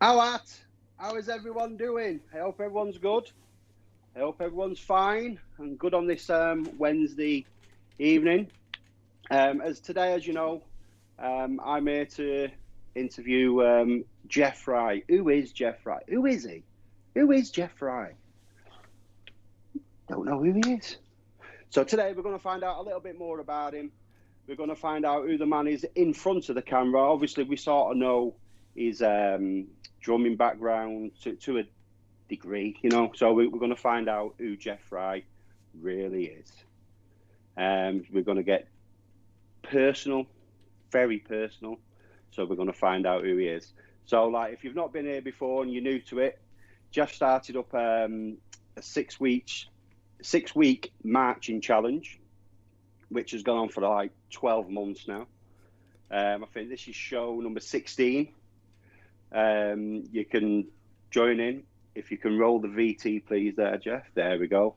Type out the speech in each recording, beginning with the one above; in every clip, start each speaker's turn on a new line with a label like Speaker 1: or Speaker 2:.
Speaker 1: How is everyone doing? I hope everyone's good. I hope everyone's fine and good on this Wednesday evening. As today, as you know, I'm here to interview Geoff Fry. Who is Geoff Fry? Who is he? Who is Geoff Fry? Don't know who he is. So today we're going to find out a little bit more about him. We're going to find out who the man is in front of the camera. Obviously, we sort of know his drumming background to a degree, you know. So we're going to find out who Geoff Fry really is. We're going to get personal, very personal. So we're going to find out who he is. So, like, if you've not been here before and you're new to it, Geoff started up a six-week marching challenge, which has gone on for like 12 months now. I think this is show number 16. You can join in. If you can roll the VT, please, there, Geoff. There we go.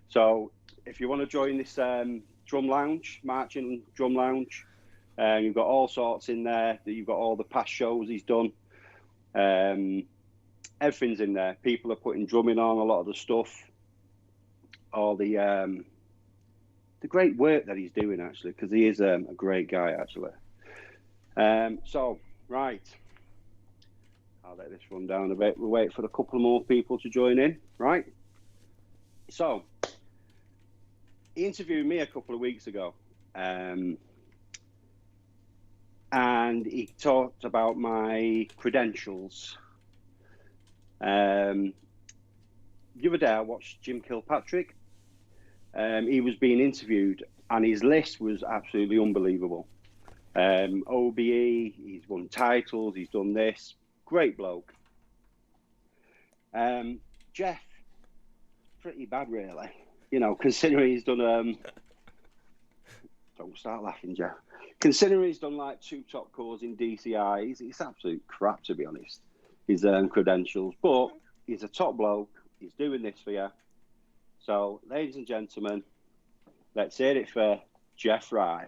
Speaker 1: So if you want to join this drum lounge, marching drum lounge, you've got all sorts in there. You've got all the past shows he's done. Everything's in there. People are putting drumming on a lot of the stuff. All the great work that he's doing, actually, because he is a great guy, actually. So, right. I'll let this run down a bit. We'll wait for a couple more people to join in, right? So, he interviewed me a couple of weeks ago. And he talked about my credentials. The other day, I watched Jim Kilpatrick. He was being interviewed, and his list was absolutely unbelievable. OBE, he's won titles, he's done this. Great bloke. Geoff, pretty bad, really. You know, considering he's done... Don't start laughing, Geoff. Considering he's done like 2 top cores in DCI, it's absolute crap, to be honest, his credentials. But he's a top bloke. He's doing this for you. So, ladies and gentlemen, let's hear it for Geoff Fry.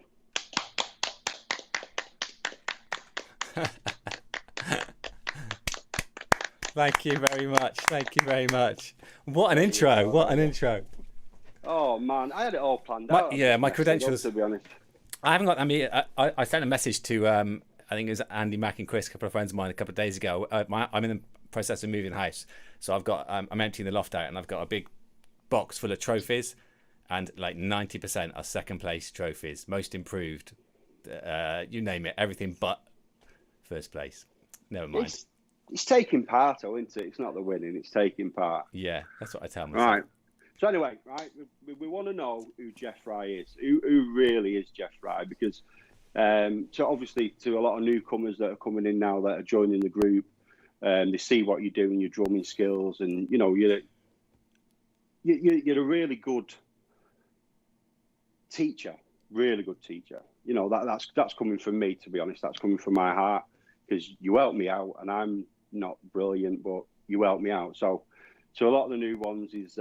Speaker 2: Thank you very much. Thank you very much. What an intro. What an intro.
Speaker 1: Oh, man. I had it all planned out.
Speaker 2: My credentials.
Speaker 1: To be honest.
Speaker 2: I haven't got, I sent a message to, I think it was Andy, Mac and Chris, a couple of friends of mine a couple of days ago. I'm in the process of moving house. So I've got, I'm emptying the loft out and I've got a big box full of trophies. And like 90% are second place trophies. Most improved. You name it. Everything but first place. Never mind.
Speaker 1: It's taking part, though, isn't it? It's not the winning, it's taking part.
Speaker 2: Yeah, that's what I tell myself.
Speaker 1: Right. So anyway, right, we want to know who Geoff Fry is. Who really is Geoff Fry? Because so obviously to a lot of newcomers that are coming in now that are joining the group, they see what you do and your drumming skills, and you know you're a really good teacher, really good teacher. You know that's coming from me, to be honest. That's coming from my heart, because you help me out, and I'm not brilliant, but you help me out. So a lot of the new ones is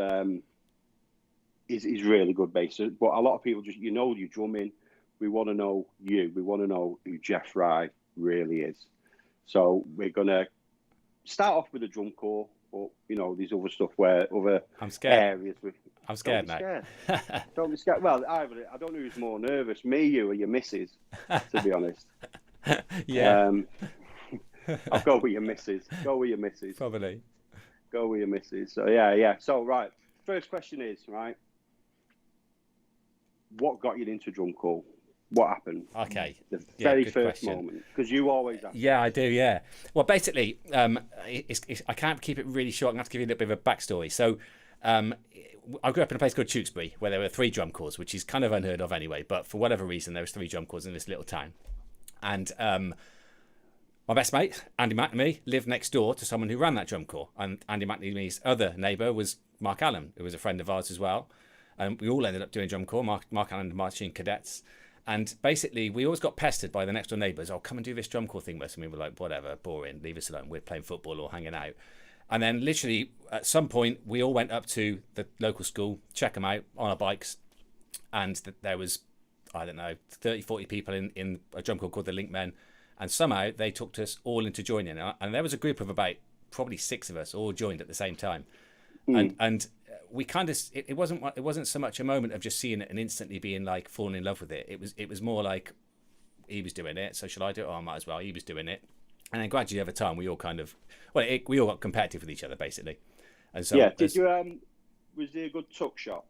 Speaker 1: really good basis. But a lot of people just, you're drumming. We want to know you. We want to know who Geoff Fry really is. So we're gonna start off with a drum corps, but you know there's other stuff where other
Speaker 2: I'm scared.
Speaker 1: Areas.
Speaker 2: I'm scared, mate.
Speaker 1: Don't be scared. Well, I don't know who's more nervous, me, you, or your missus. To be honest.
Speaker 2: Yeah.
Speaker 1: I'll go with your missus.
Speaker 2: Probably.
Speaker 1: Go with your missus. So yeah. So right, first question is, right, what got you into drum corps? What happened?
Speaker 2: Okay.
Speaker 1: The very first
Speaker 2: question.
Speaker 1: moment, because you always ask.
Speaker 2: Yeah, I do. Yeah. Well, basically, I can't keep it really short. I'm going to have to give you a little bit of a backstory. So, I grew up in a place called Tewkesbury, where there were 3 drum corps, which is kind of unheard of anyway. But for whatever reason, there was 3 drum corps in this little town, and my best mate, Andy McNamee, lived next door to someone who ran that drum corps. And Andy McNamee's other neighbour was Mark Allen, who was a friend of ours as well. And we all ended up doing drum corps, Mark Allen marching cadets. And basically, we always got pestered by the next door neighbours. Oh, come and do this drum corps thing with us. And we were like, whatever, boring, leave us alone. We're playing football or hanging out. And then literally, at some point, we all went up to the local school, check them out on our bikes. And there was, I don't know, 30, 40 people in a drum corps called the Linkmen. And somehow they took us all into joining. And there was a group of about probably 6 of us all joined at the same time. And we kind of, it wasn't so much a moment of just seeing it and instantly being like falling in love with it. It was more like, he was doing it, so shall I do it? Oh, I might as well. He was doing it. And then gradually over time, we all kind of, we all got competitive with each other, basically. And so,
Speaker 1: did you, was there a good tuck shop?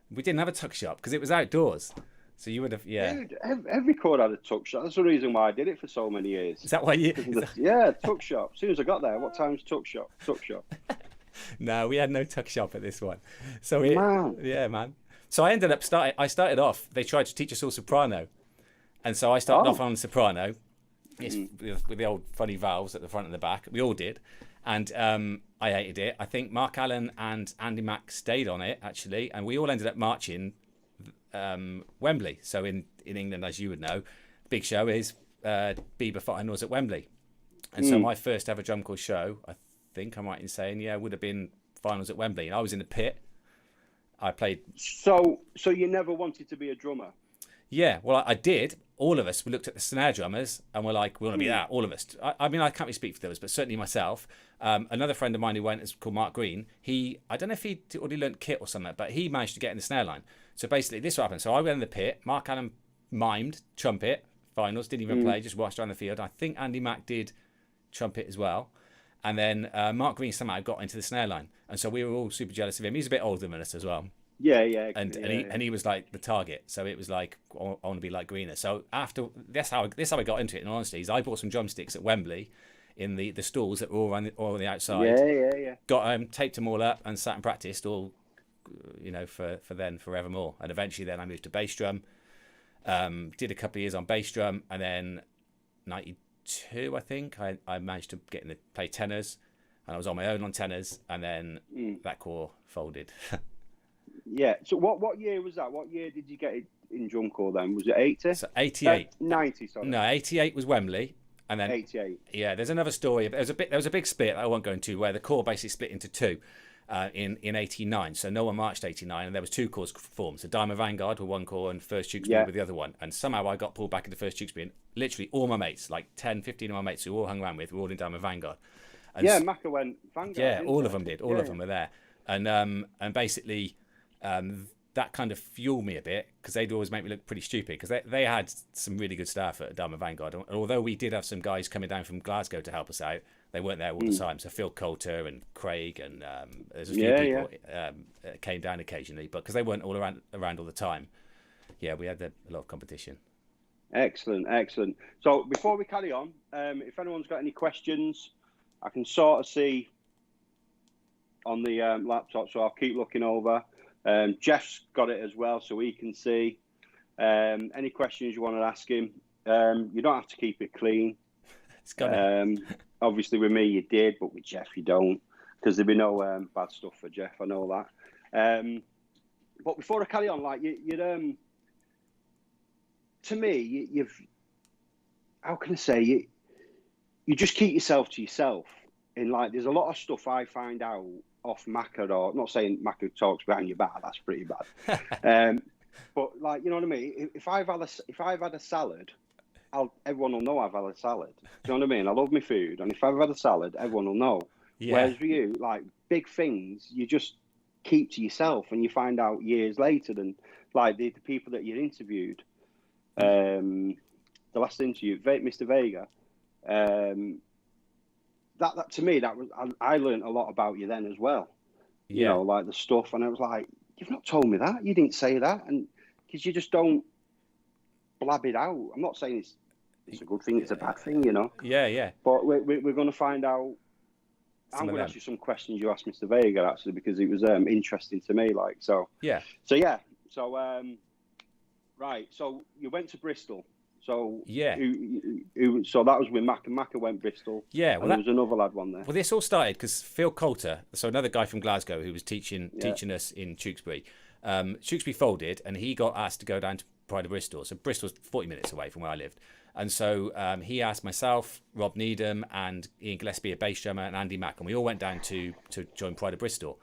Speaker 2: We didn't have a tuck shop because it was outdoors. So you would have,
Speaker 1: Dude, every court had a tuck shop. That's the reason why I did it for so many years.
Speaker 2: Is that why you?
Speaker 1: Yeah, tuck shop. As soon as I got there, what time's tuck shop? Tuck shop.
Speaker 2: No, we had no tuck shop at this one. So man. So I ended up I started off. They tried to teach us all soprano, and so I started off on soprano. With the old funny valves at the front and the back. We all did. And I hated it. I think Mark Allen and Andy Mack stayed on it, actually. And we all ended up marching Wembley. So in England, as you would know, big show is Bieber finals at Wembley. And so my first ever drum corps show, I think I'm right in saying, would have been finals at Wembley. And I was in the pit. I played...
Speaker 1: So you never wanted to be a drummer?
Speaker 2: Yeah, well, I did. All of us, we looked at the snare drummers and we're like, we want to be that, all of us. I mean, I can't really speak for the others, but certainly myself. Another friend of mine who went is called Mark Green. I don't know if he already learnt kit or something, but he managed to get in the snare line. So basically, this is what happened. So I went in the pit. Mark Allen mimed trumpet, finals, didn't even play, just watched around the field. I think Andy Mack did trumpet as well. And then Mark Green somehow got into the snare line. And so we were all super jealous of him. He's a bit older than us as well.
Speaker 1: Yeah.
Speaker 2: And he was like the target, so it was like I want to be like Greener. So after that's how I got into it. In honesty, is I bought some drumsticks at Wembley in the stalls that were all on the outside.
Speaker 1: Yeah.
Speaker 2: Got taped them all up and sat and practiced all, for then forevermore. And eventually, then I moved to bass drum. Did a couple of years on bass drum, and then '92, I think I managed to get in the play tenors, and I was on my own on tenors, and then that corps folded.
Speaker 1: Yeah. So what year was that? What year did you get in drum corps then? Was it 80?
Speaker 2: So 88.
Speaker 1: 90, sorry.
Speaker 2: No, 88 was Wembley. And then
Speaker 1: 88.
Speaker 2: Yeah, there's another story. There was a big split I won't go into where the corps basically split into two in 89. So no one marched 89 and there was 2 corps formed. So Diamond Vanguard were one corps and First Tewkesbury with the other one. And somehow I got pulled back into First Tewkesbury and literally all my mates, like 10, 15 of my mates who all hung around with, were all in Diamond Vanguard. And
Speaker 1: Macca went Vanguard.
Speaker 2: Yeah, all of them did. All of them were there. And basically... that kind of fueled me a bit because they'd always make me look pretty stupid because they had some really good staff at Diamond Vanguard. And although we did have some guys coming down from Glasgow to help us out, they weren't there all the time. So Phil Coulter and Craig and there's a few people came down occasionally, but because they weren't all around all the time, we had a lot of competition.
Speaker 1: Excellent. So before we carry on, if anyone's got any questions, I can sort of see on the laptop, so I'll keep looking over. Geoff's got it as well, so he can see. Any questions you want to ask him, you don't have to keep it clean.
Speaker 2: It's got it.
Speaker 1: Obviously, with me, you did, but with Geoff, you don't, because there'll be no bad stuff for Geoff. I know that. But before I carry on, like to me, you've how can I say you just keep yourself to yourself. And like, there's a lot of stuff I find out off Macca, or not saying Macca talks behind your back, that's pretty bad. But like, you know what I mean? If I've had a salad, everyone will know I've had a salad. Do you know what I mean? I love my food, and if I've had a salad, everyone will know. Yeah. Whereas for you, like big things, you just keep to yourself, and you find out years later. Than like the people that you interviewed, the last interview, Mr. Vega. That to me, that was I learned a lot about you then as well. You know, like the stuff, and I was like, you've not told me that. You didn't say that, and because you just don't blab it out. I'm not saying it's a good thing. It's a bad thing, you know.
Speaker 2: Yeah.
Speaker 1: But we're going to find out. I'm going to ask you some questions you asked Mr. Vega actually, because it was interesting to me. Like so. Yeah. So right. So you went to Bristol. So so that was with Macca. Macca went Bristol. Yeah, well, there was another lad one there.
Speaker 2: Well, this all started because Phil Coulter, so another guy from Glasgow who was teaching us in Tewkesbury. Tewkesbury folded, and he got asked to go down to Pride of Bristol. So Bristol's 40 minutes away from where I lived, and so he asked myself, Rob Needham, and Ian Gillespie, a bass drummer, and Andy Mack, and we all went down to join Pride of Bristol.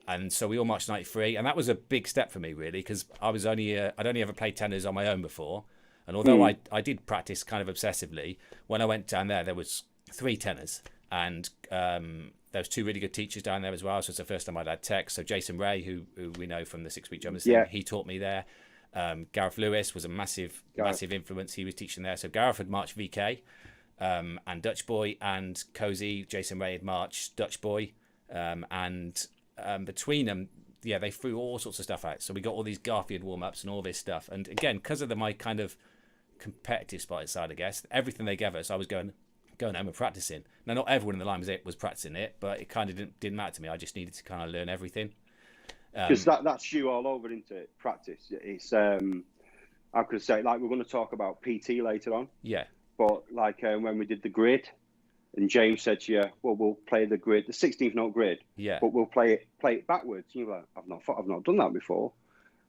Speaker 2: And so we all marched 93, and that was a big step for me, really, because I'd only ever played tenors on my own before. And although I did practice kind of obsessively, when I went down there was 3 tenors, and there was 2 really good teachers down there as well. So it's the first time I'd had tech. So Jason Ray, who we know from the 6-week drummers thing, he taught me there. Gareth Lewis was a massive influence. He was teaching there. So Gareth had marched VK and Dutch Boy, and Cozy, Jason Ray had marched Dutch Boy. And between them, they threw all sorts of stuff out. So we got all these Garfield warm-ups and all this stuff. And again, because of my kind of competitive side, I guess, everything they gave us, I was going home and practicing. Now, not everyone in the line was practicing it, but it kind of didn't matter to me. I just needed to kind of learn everything.
Speaker 1: Because that's you all over, into it, practice. It's I could say, like, we're going to talk about PT later on.
Speaker 2: Yeah.
Speaker 1: But like when we did the grid, and James said to you, "Well, we'll play the grid, the 16th note grid.
Speaker 2: Yeah.
Speaker 1: But we'll play it backwards." And you're like, "I've not done that before."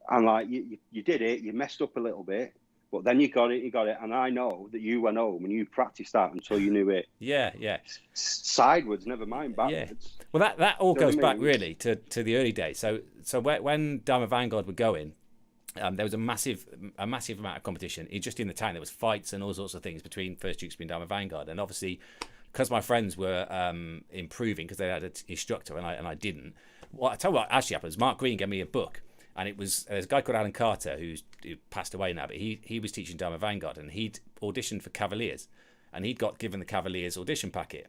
Speaker 1: And like you did it, you messed up a little bit, but then you got it. And I know that you went home and you practiced that until you knew it.
Speaker 2: Yeah.
Speaker 1: Sideways, never mind backwards.
Speaker 2: Yeah. Well, that all goes back really to the early days. So when Dharma Vanguard were going, there was a massive amount of competition. Just in the town, there was fights and all sorts of things between First Tewkesbury and Dharma Vanguard. And obviously, because my friends were improving, because they had an instructor and I didn't. Well, I tell you what actually happened was Mark Green gave me a book. And there's a guy called Alan Carter who passed away now, but he was teaching Dharma Vanguard, and he'd auditioned for Cavaliers, and he'd got given the Cavaliers audition packet.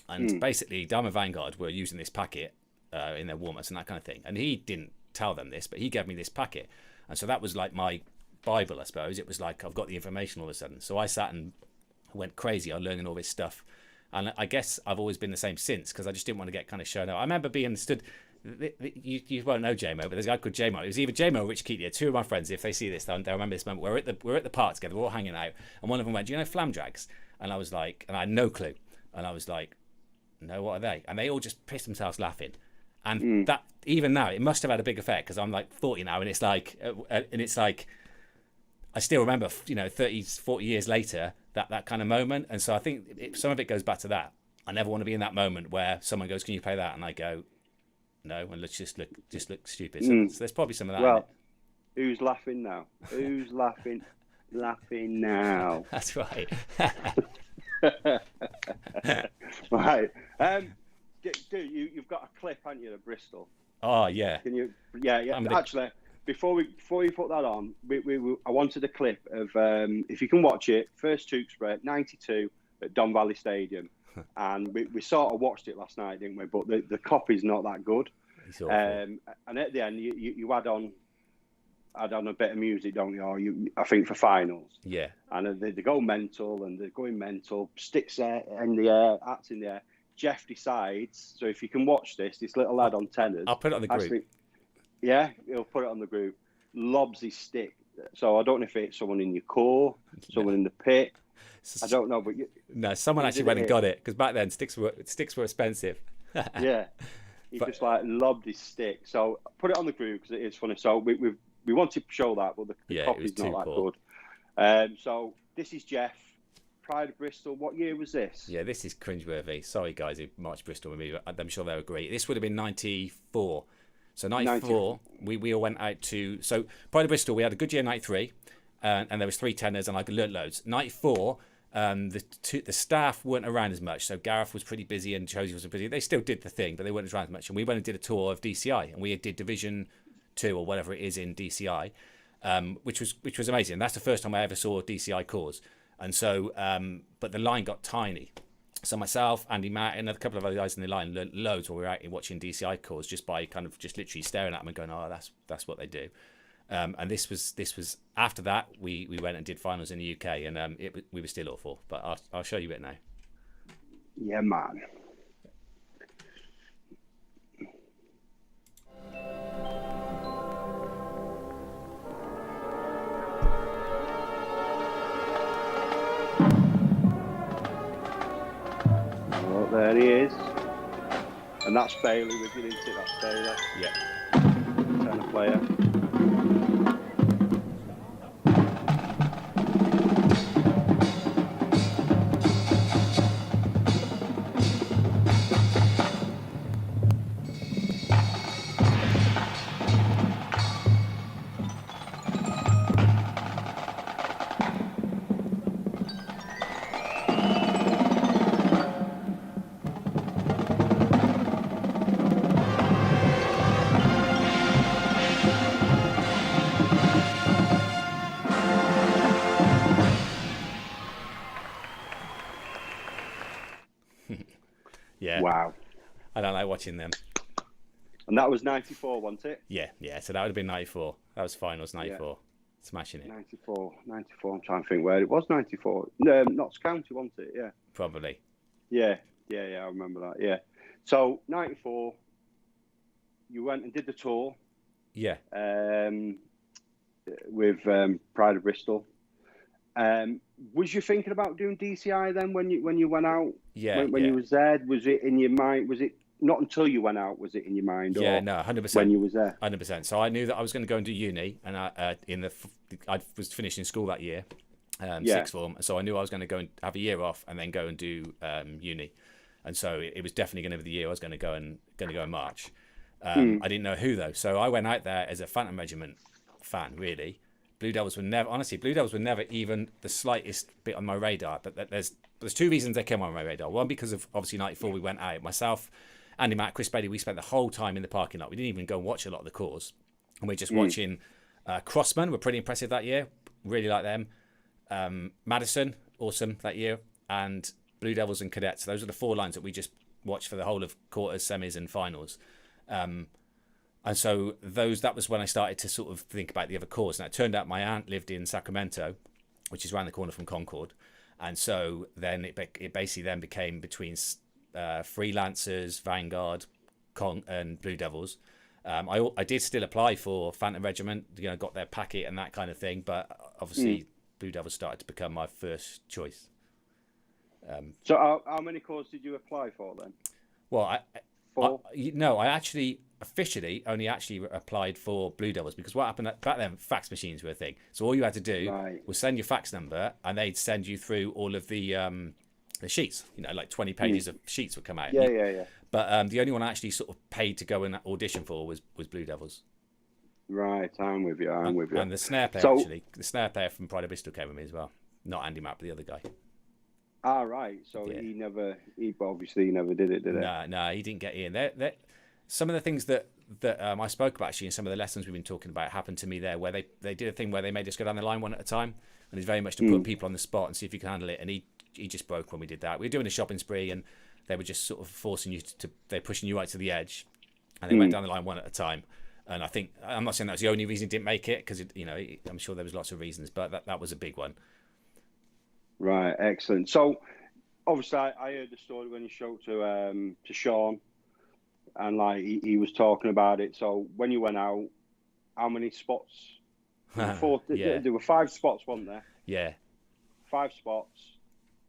Speaker 2: And basically, Dharma Vanguard were using this packet in their warm-ups and that kind of thing. And he didn't tell them this, but he gave me this packet. And so that was like my Bible, I suppose. It was like I've got the information all of a sudden. So I sat and went crazy on learning all this stuff. And I guess I've always been the same since, because I just didn't want to get kind of shown up. I remember being stood... You won't know JMO, but there's a guy called JMO. It was either JMO or Rich Keatley, 2 of my friends. If they see this, they'll remember this moment. We're at the park together, we're all hanging out, and one of them went, "Do you know flam drags?" And I was like, and I had no clue, and I was like, "No, what are they?" And they all just pissed themselves laughing. And that, even now, it must have had a big effect, because I'm like 40 now, and it's like I still remember, 30, 40 years later, that kind of moment. And so I think some of it goes back to that. I never want to be in that moment where someone goes, "Can you play that?" And I go, "No," and let's just look stupid. So there's probably some of that.
Speaker 1: Well, who's laughing now? Who's laughing now?
Speaker 2: That's right.
Speaker 1: Right. Dude, you've got a clip, haven't you, at Bristol?
Speaker 2: Oh yeah.
Speaker 1: Can you? Yeah. Actually, before you put that on, I wanted a clip of if you can watch it. First Tewkesbury '92 at Don Valley Stadium. And we sort of watched it last night, didn't we? But the copy's not that good. And at the end, you add on a bit of music, don't you? Or I think for finals.
Speaker 2: Yeah.
Speaker 1: And they go mental, and they're going mental. Sticks in the air, hats in the air. Geoff decides. So if you can watch this little lad on tenors.
Speaker 2: I'll put it on the group.
Speaker 1: Actually, yeah, he'll put it on the group. Lobs his stick. So I don't know if it's someone in your core, someone in the pit. I don't know, but
Speaker 2: no, someone actually went and got it, because back then sticks were expensive.
Speaker 1: Yeah, he just like lobbed his stick. So put it on the group, because it is funny. So we want to show that, but the copy's not that good. So this is Geoff, Pride of Bristol. What year was this?
Speaker 2: Yeah, this is cringeworthy. Sorry guys who marched Bristol with me, I'm sure they were great. This would have been 94. So 94, we all went out to... So Pride of Bristol, we had a good year 93, and there was 3 tenors, and I learnt loads. 94... the staff weren't around as much, so Gareth was pretty busy and Josie was busy. They still did the thing, but they weren't around as much. And we went and did a tour of DCI, and we did Division 2 or whatever it is in DCI, which was amazing. That's the first time I ever saw DCI cores. And so, but the line got tiny. So myself, Andy Matt, and a couple of other guys in the line learned loads while we were out watching DCI cores, just by kind of just literally staring at them and going, "Oh, that's what they do." And this was after that we went and did finals in the UK, and we were still awful. But I'll show you it now.
Speaker 1: Yeah, man. Well, there he is, and that's Bailey with you, isn't it? That's Bailey.
Speaker 2: Yeah.
Speaker 1: Tenor player. Wow.
Speaker 2: I don't like watching them.
Speaker 1: And that was 94, wasn't it?
Speaker 2: Yeah. So that would have been 94. That was finals 94. Yeah. Smashing it.
Speaker 1: 94. I'm trying to think where it was. 94. No, Notts County, wasn't it? Yeah.
Speaker 2: Probably.
Speaker 1: Yeah. I remember that. Yeah. So 94, you went and did the tour.
Speaker 2: Yeah.
Speaker 1: With Pride of Bristol. Was you thinking about doing DCI then when you went out?
Speaker 2: Yeah.
Speaker 1: When you was there, was it in your mind? Was it not until you went out? Was it in your mind?
Speaker 2: Yeah, no, 100%.
Speaker 1: When you was there,
Speaker 2: 100%. So I knew that I was going to go and do uni, and I was finishing school that year, sixth form. So I knew I was going to go and have a year off, and then go and do uni. And so it was definitely going to be the year I was going to go in March. I didn't know who though, so I went out there as a Phantom Regiment fan. Really, Blue Devils were never even the slightest bit on my radar. But there's two reasons they came on my radar. One, because of obviously 94, we went out. Myself, Andy, Matt, Chris Bailey, we spent the whole time in the parking lot. We didn't even go and watch a lot of the cores, and we're just watching. Crossman were pretty impressive that year. Really like them. Madison, awesome that year, and Blue Devils and Cadets. Those are the four lines that we just watched for the whole of quarters, semis, and finals. And so that was when I started to sort of think about the other cores. Now, it turned out my aunt lived in Sacramento, which is around the corner from Concord. And so then it basically then became between Freelancers, Vanguard, and Blue Devils. I did still apply for Phantom Regiment, got their packet and that kind of thing. But obviously, Blue Devils started to become my first choice.
Speaker 1: So how many cores did you apply for then?
Speaker 2: Well, I actually officially only applied for Blue Devils, because what happened back then, fax machines were a thing. So all you had to do was send your fax number, and they'd send you through all of the sheets. Like 20 pages of sheets would come out.
Speaker 1: Yeah.
Speaker 2: But the only one I actually sort of paid to go and audition for was Blue Devils.
Speaker 1: Right, I'm with you.
Speaker 2: And the snare player from Pride of Bristol came with me as well. Not Andy Mapp, but the other guy.
Speaker 1: Ah, right. So he obviously never did it, did it?
Speaker 2: No, he didn't get in. Some of the things that I spoke about actually in some of the lessons we've been talking about happened to me there, where they did a thing where they made us go down the line one at a time, and it's very much to put people on the spot and see if you can handle it. And he just broke when we did that. We were doing a shopping spree, and they were just sort of forcing you they're pushing you right to the edge, and they went down the line one at a time. And I'm not saying that's the only reason he didn't make it, because I'm sure there was lots of reasons, but that was a big one.
Speaker 1: Right, excellent. So, obviously, I heard the story when you showed to Sean, and like he was talking about it. So, when you went out, how many spots? There were 5 spots, weren't there?
Speaker 2: Yeah.
Speaker 1: 5 spots.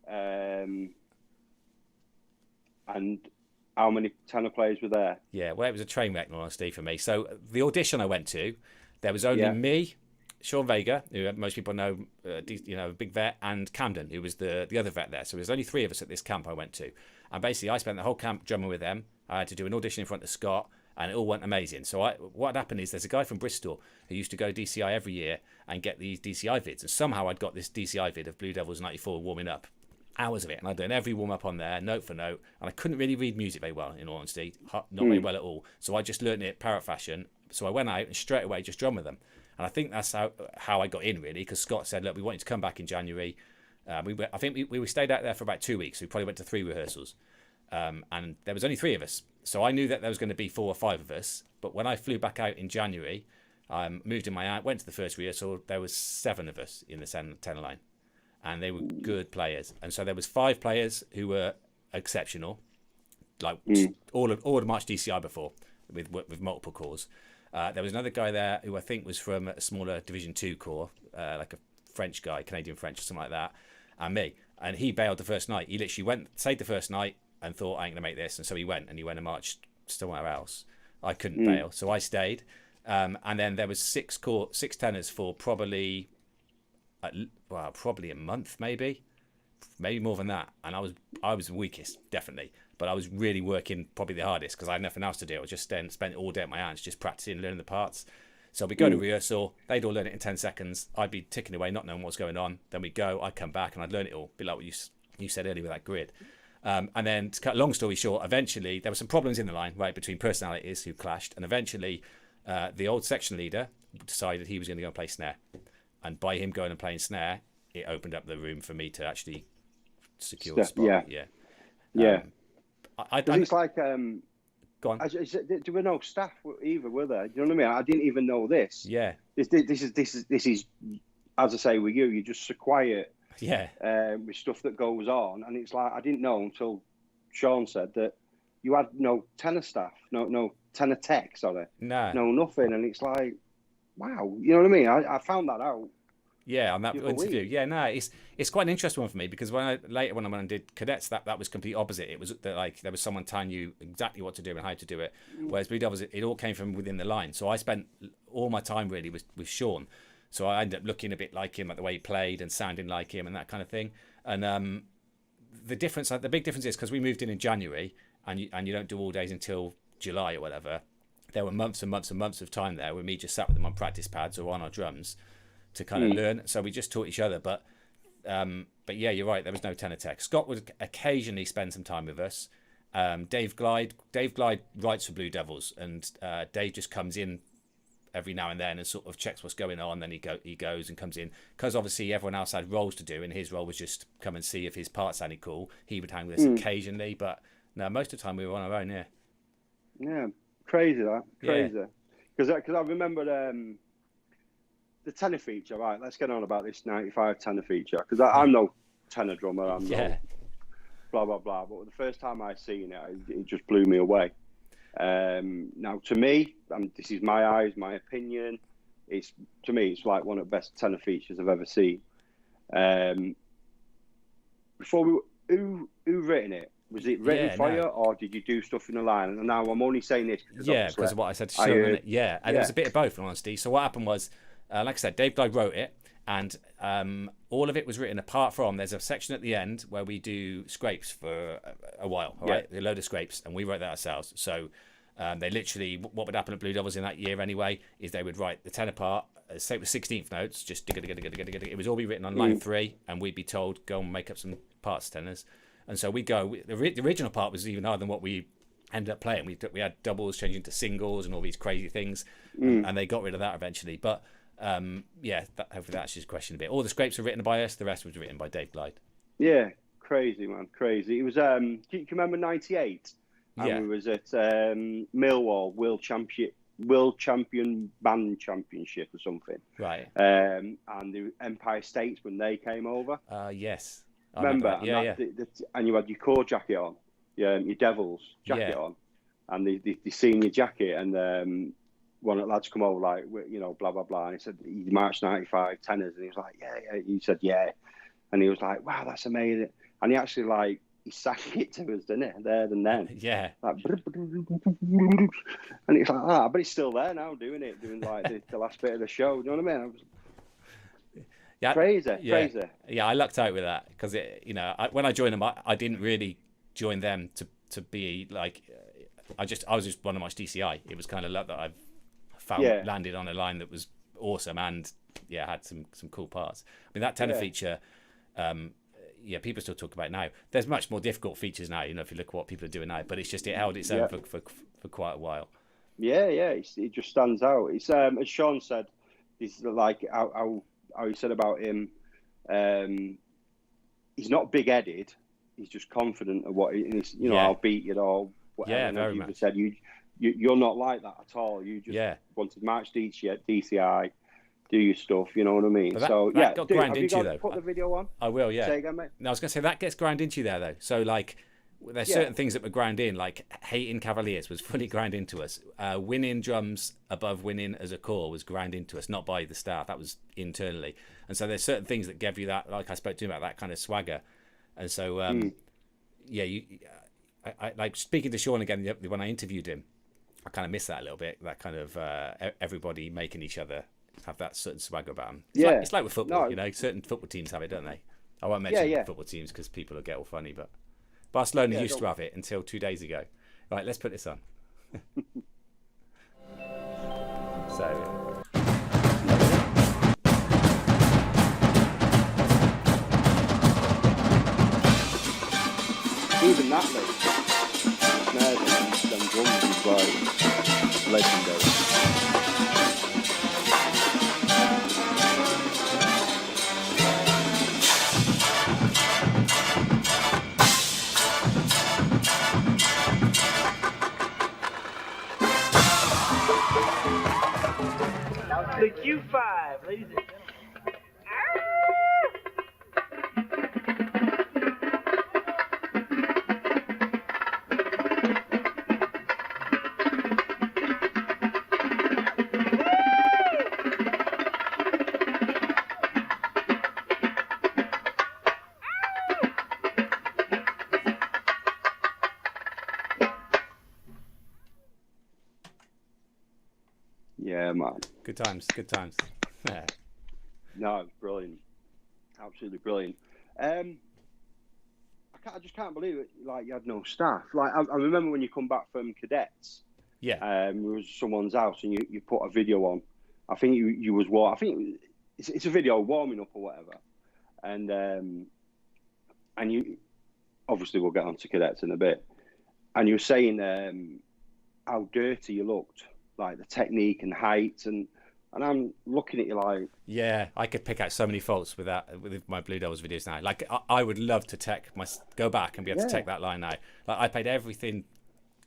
Speaker 1: And how many tenor players were there?
Speaker 2: Yeah, well, it was a train wreck, in all honesty, for me. So, the audition I went to, there was only me, Sean Vega, who most people know, a big vet, and Camden, who was the other vet there. So there's only 3 of us at this camp I went to. And basically, I spent the whole camp drumming with them. I had to do an audition in front of Scott, and it all went amazing. So what happened is there's a guy from Bristol who used to go DCI every year and get these DCI vids. And somehow I'd got this DCI vid of Blue Devils 94 warming up. Hours of it. And I'd done every warm-up on there, note for note. And I couldn't really read music very well, in all honesty. Not very well at all. So I just learned it parrot fashion. So I went out and straight away just drummed with them. And I think that's how I got in, really, because Scott said, look, we want you to come back in January. I think we stayed out there for about 2 weeks. We probably went to 3 rehearsals. And there was only 3 of us. So I knew that there was going to be 4 or 5 of us. But when I flew back out in January, moved in my aunt, went to the first rehearsal, there was 7 of us in the tenor line. And they were good players. And so there was 5 players who were exceptional, like all had marched DCI before with multiple cores. There was another guy there who I think was from a smaller Division 2 corps, like a French guy, Canadian French or something like that, and me. And he bailed the first night. He literally stayed the first night and thought, I ain't going to make this. And so he went and marched somewhere else. I couldn't bail, so I stayed. And then there was 6 tenors for probably a month, maybe more than that. And I was the weakest, definitely. But I was really working probably the hardest because I had nothing else to do. I was just spent all day at my aunts just practicing, learning the parts. So we go to rehearsal, they'd all learn it in 10 seconds. I'd be ticking away, not knowing what's going on. Then we'd go, I'd come back and I'd learn it all. Be like what you said earlier with that grid. And then to cut a long story short, eventually there were some problems in the line, right, between personalities who clashed. And eventually the old section leader decided he was going to go and play snare. And by him going and playing snare, it opened up the room for me to actually secure a spot.
Speaker 1: Yeah. Because it's like,
Speaker 2: go on.
Speaker 1: There were no staff either, were there? Do you know what I mean? I didn't even know this.
Speaker 2: Yeah.
Speaker 1: This is, as I say with you, you're just so quiet.
Speaker 2: Yeah.
Speaker 1: With stuff that goes on, and it's like I didn't know until Sean said that you had no tenor staff, no tenor tech, sorry, no nothing, and it's like, wow, you know what I mean? I found that out.
Speaker 2: Yeah, on that interview. Yeah, no, it's quite an interesting one for me because when I went and did cadets, that was complete opposite. It was like there was someone telling you exactly what to do and how to do it. Whereas Blue Devils, it all came from within the line. So I spent all my time really with Sean. So I ended up looking a bit like him, like the way he played and sounding like him and that kind of thing. And the big difference is because we moved in January and you don't do all days until July or whatever. There were months and months and months of time there where me just sat with them on practice pads or on our drums to kind of learn. So we just taught each other. But yeah, you're right. There was no tenor tech. Scott would occasionally spend some time with us. Dave Glide writes for Blue Devils, and Dave just comes in every now and then and sort of checks what's going on. Then he goes and comes in because obviously everyone else had roles to do, and his role was just come and see if his part sounded cool. He would hang with us occasionally, but no, most of the time we were on our own. Yeah.
Speaker 1: Yeah, crazy. Because I remember the tenor feature. Right, let's get on about this 95 tenor feature because I'm no tenor drummer. I'm no blah blah blah. But the first time I seen it just blew me away. Now, to me, this is my eyes, my opinion. To me, it's like one of the best tenor features I've ever seen. Who written it? Was it written for you, or did you do stuff in the line? And now I'm only saying this because
Speaker 2: of what I said to Sean. And it was a bit of both, in honesty. So what happened was, like I said, Dave Glide wrote it, and all of it was written apart from there's a section at the end where we do scrapes for a while, all right? A load of scrapes, and we wrote that ourselves. So they literally, what would happen at Blue Devils in that year anyway, is they would write the tenor part, say it was 16th notes, just it was all be written on line 3, and we'd be told, go and make up some parts tenors. And so we'd go, the original part was even harder than what we ended up playing. We had doubles changing to singles and all these crazy things, and they got rid of that eventually. But hopefully that answers your question a bit. All the scrapes were written by us. The rest was written by Dave Glide.
Speaker 1: Yeah, crazy, man, crazy. It was, do you remember 98? And we was at Millwall World Champion Band Championship or something.
Speaker 2: Right.
Speaker 1: And the Empire States when they came over.
Speaker 2: Yes.
Speaker 1: Remember? And you had your core jacket on, your Devils jacket on, and the senior jacket, and one of the lads come over like, blah blah blah, and he said he marched 95 tenors, and he was like, yeah. He said and he was like, wow, that's amazing, and he actually he sang it to us, didn't it? There and then.
Speaker 2: Yeah.
Speaker 1: Like, and it's like but he's still there now doing like the last bit of the show. Do you know what I mean? Crazy.
Speaker 2: Yeah, I lucked out with that because when I joined them, I didn't really join them to be like, I was just one of my DCI. It was kind of luck that I've found landed on a line that was awesome and had some cool parts. I mean that tenor feature. People still talk about it now. There's much more difficult features now, if you look at what people are doing now, but it held its own for quite a while. Yeah,
Speaker 1: it just stands out. It's as Sean said, it's like how he said about him. He's not big-headed. He's just confident of what he's. I'll beat you or whatever.
Speaker 2: Yeah, very much.
Speaker 1: Said you're not like that at all. You just want to march DCI. Do your stuff, you know what I mean?
Speaker 2: That got ground into you, though.
Speaker 1: Put the video on.
Speaker 2: I will, yeah.
Speaker 1: Say again, mate.
Speaker 2: No, I was going to say that gets ground into you there, though. So, there's certain things that were ground in, like hating Cavaliers was fully ground into us. Winning drums above winning as a core was ground into us, not by the staff. That was internally. And so there's certain things that gave you that, like I spoke to him about, that kind of swagger. And so, I like speaking to Sean again when I interviewed him. I kind of miss that a little bit. That kind of everybody making each other have that certain swagger about them. It's like with football, certain football teams have it, don't they? I won't mention football teams because people will get all funny, but Barcelona used to have it until 2 days ago. Right, let's put this on.
Speaker 1: Even that, snares and drums is like legendary.
Speaker 3: Q5, ladies and gentlemen.
Speaker 1: Yeah, man.
Speaker 2: Good times. Yeah.
Speaker 1: No, it's brilliant. Absolutely brilliant. I just can't believe it. Like, you had no staff. Like, I remember when you come back from cadets.
Speaker 2: Yeah.
Speaker 1: It was someone's house, and you put a video on. I think you was I think it's a video warming up or whatever, and you obviously we'll get on to cadets in a bit, and you were saying how dirty you looked, like the technique and height, and I'm looking at you like,
Speaker 2: yeah, I could pick out so many faults with my Blue Devils videos now. Like, I would love to go back and be able to take that line now. Like, I played everything.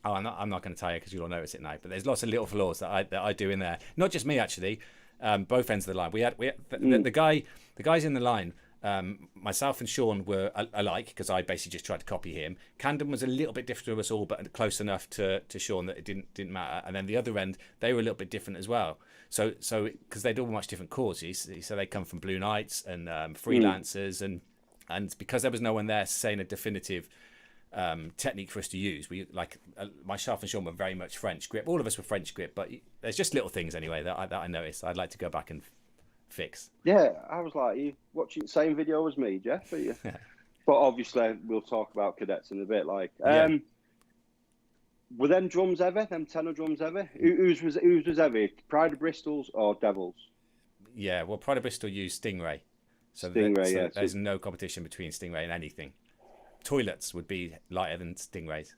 Speaker 2: Oh, I'm not going to tell you because you'll notice it now. But there's lots of little flaws that I do in there. Not just me, actually. Both ends of the line. We had the guys in the line. Myself and Sean were alike because I basically just tried to copy him. Camden was a little bit different to us all, but close enough to Sean that it didn't matter. And then the other end, they were a little bit different as well. So because they'd all much different causes, so they come from Blue Knights and freelancers, and because there was no one there saying a definitive technique for us to use, myself and Sean were very much French grip. All of us were French grip, but there's just little things anyway that I noticed. I'd like to go back and fix.
Speaker 1: Yeah, I was like, are you watching the same video as me, Geoff? Are you? But obviously, we'll talk about cadets in a bit. Like, were them drums ever? Them tenor drums ever? Whose was ever? Pride of Bristol's or Devils?
Speaker 2: Yeah, well, Pride of Bristol used Stingray, so there's no competition between Stingray and anything. Toilets would be lighter than Stingrays.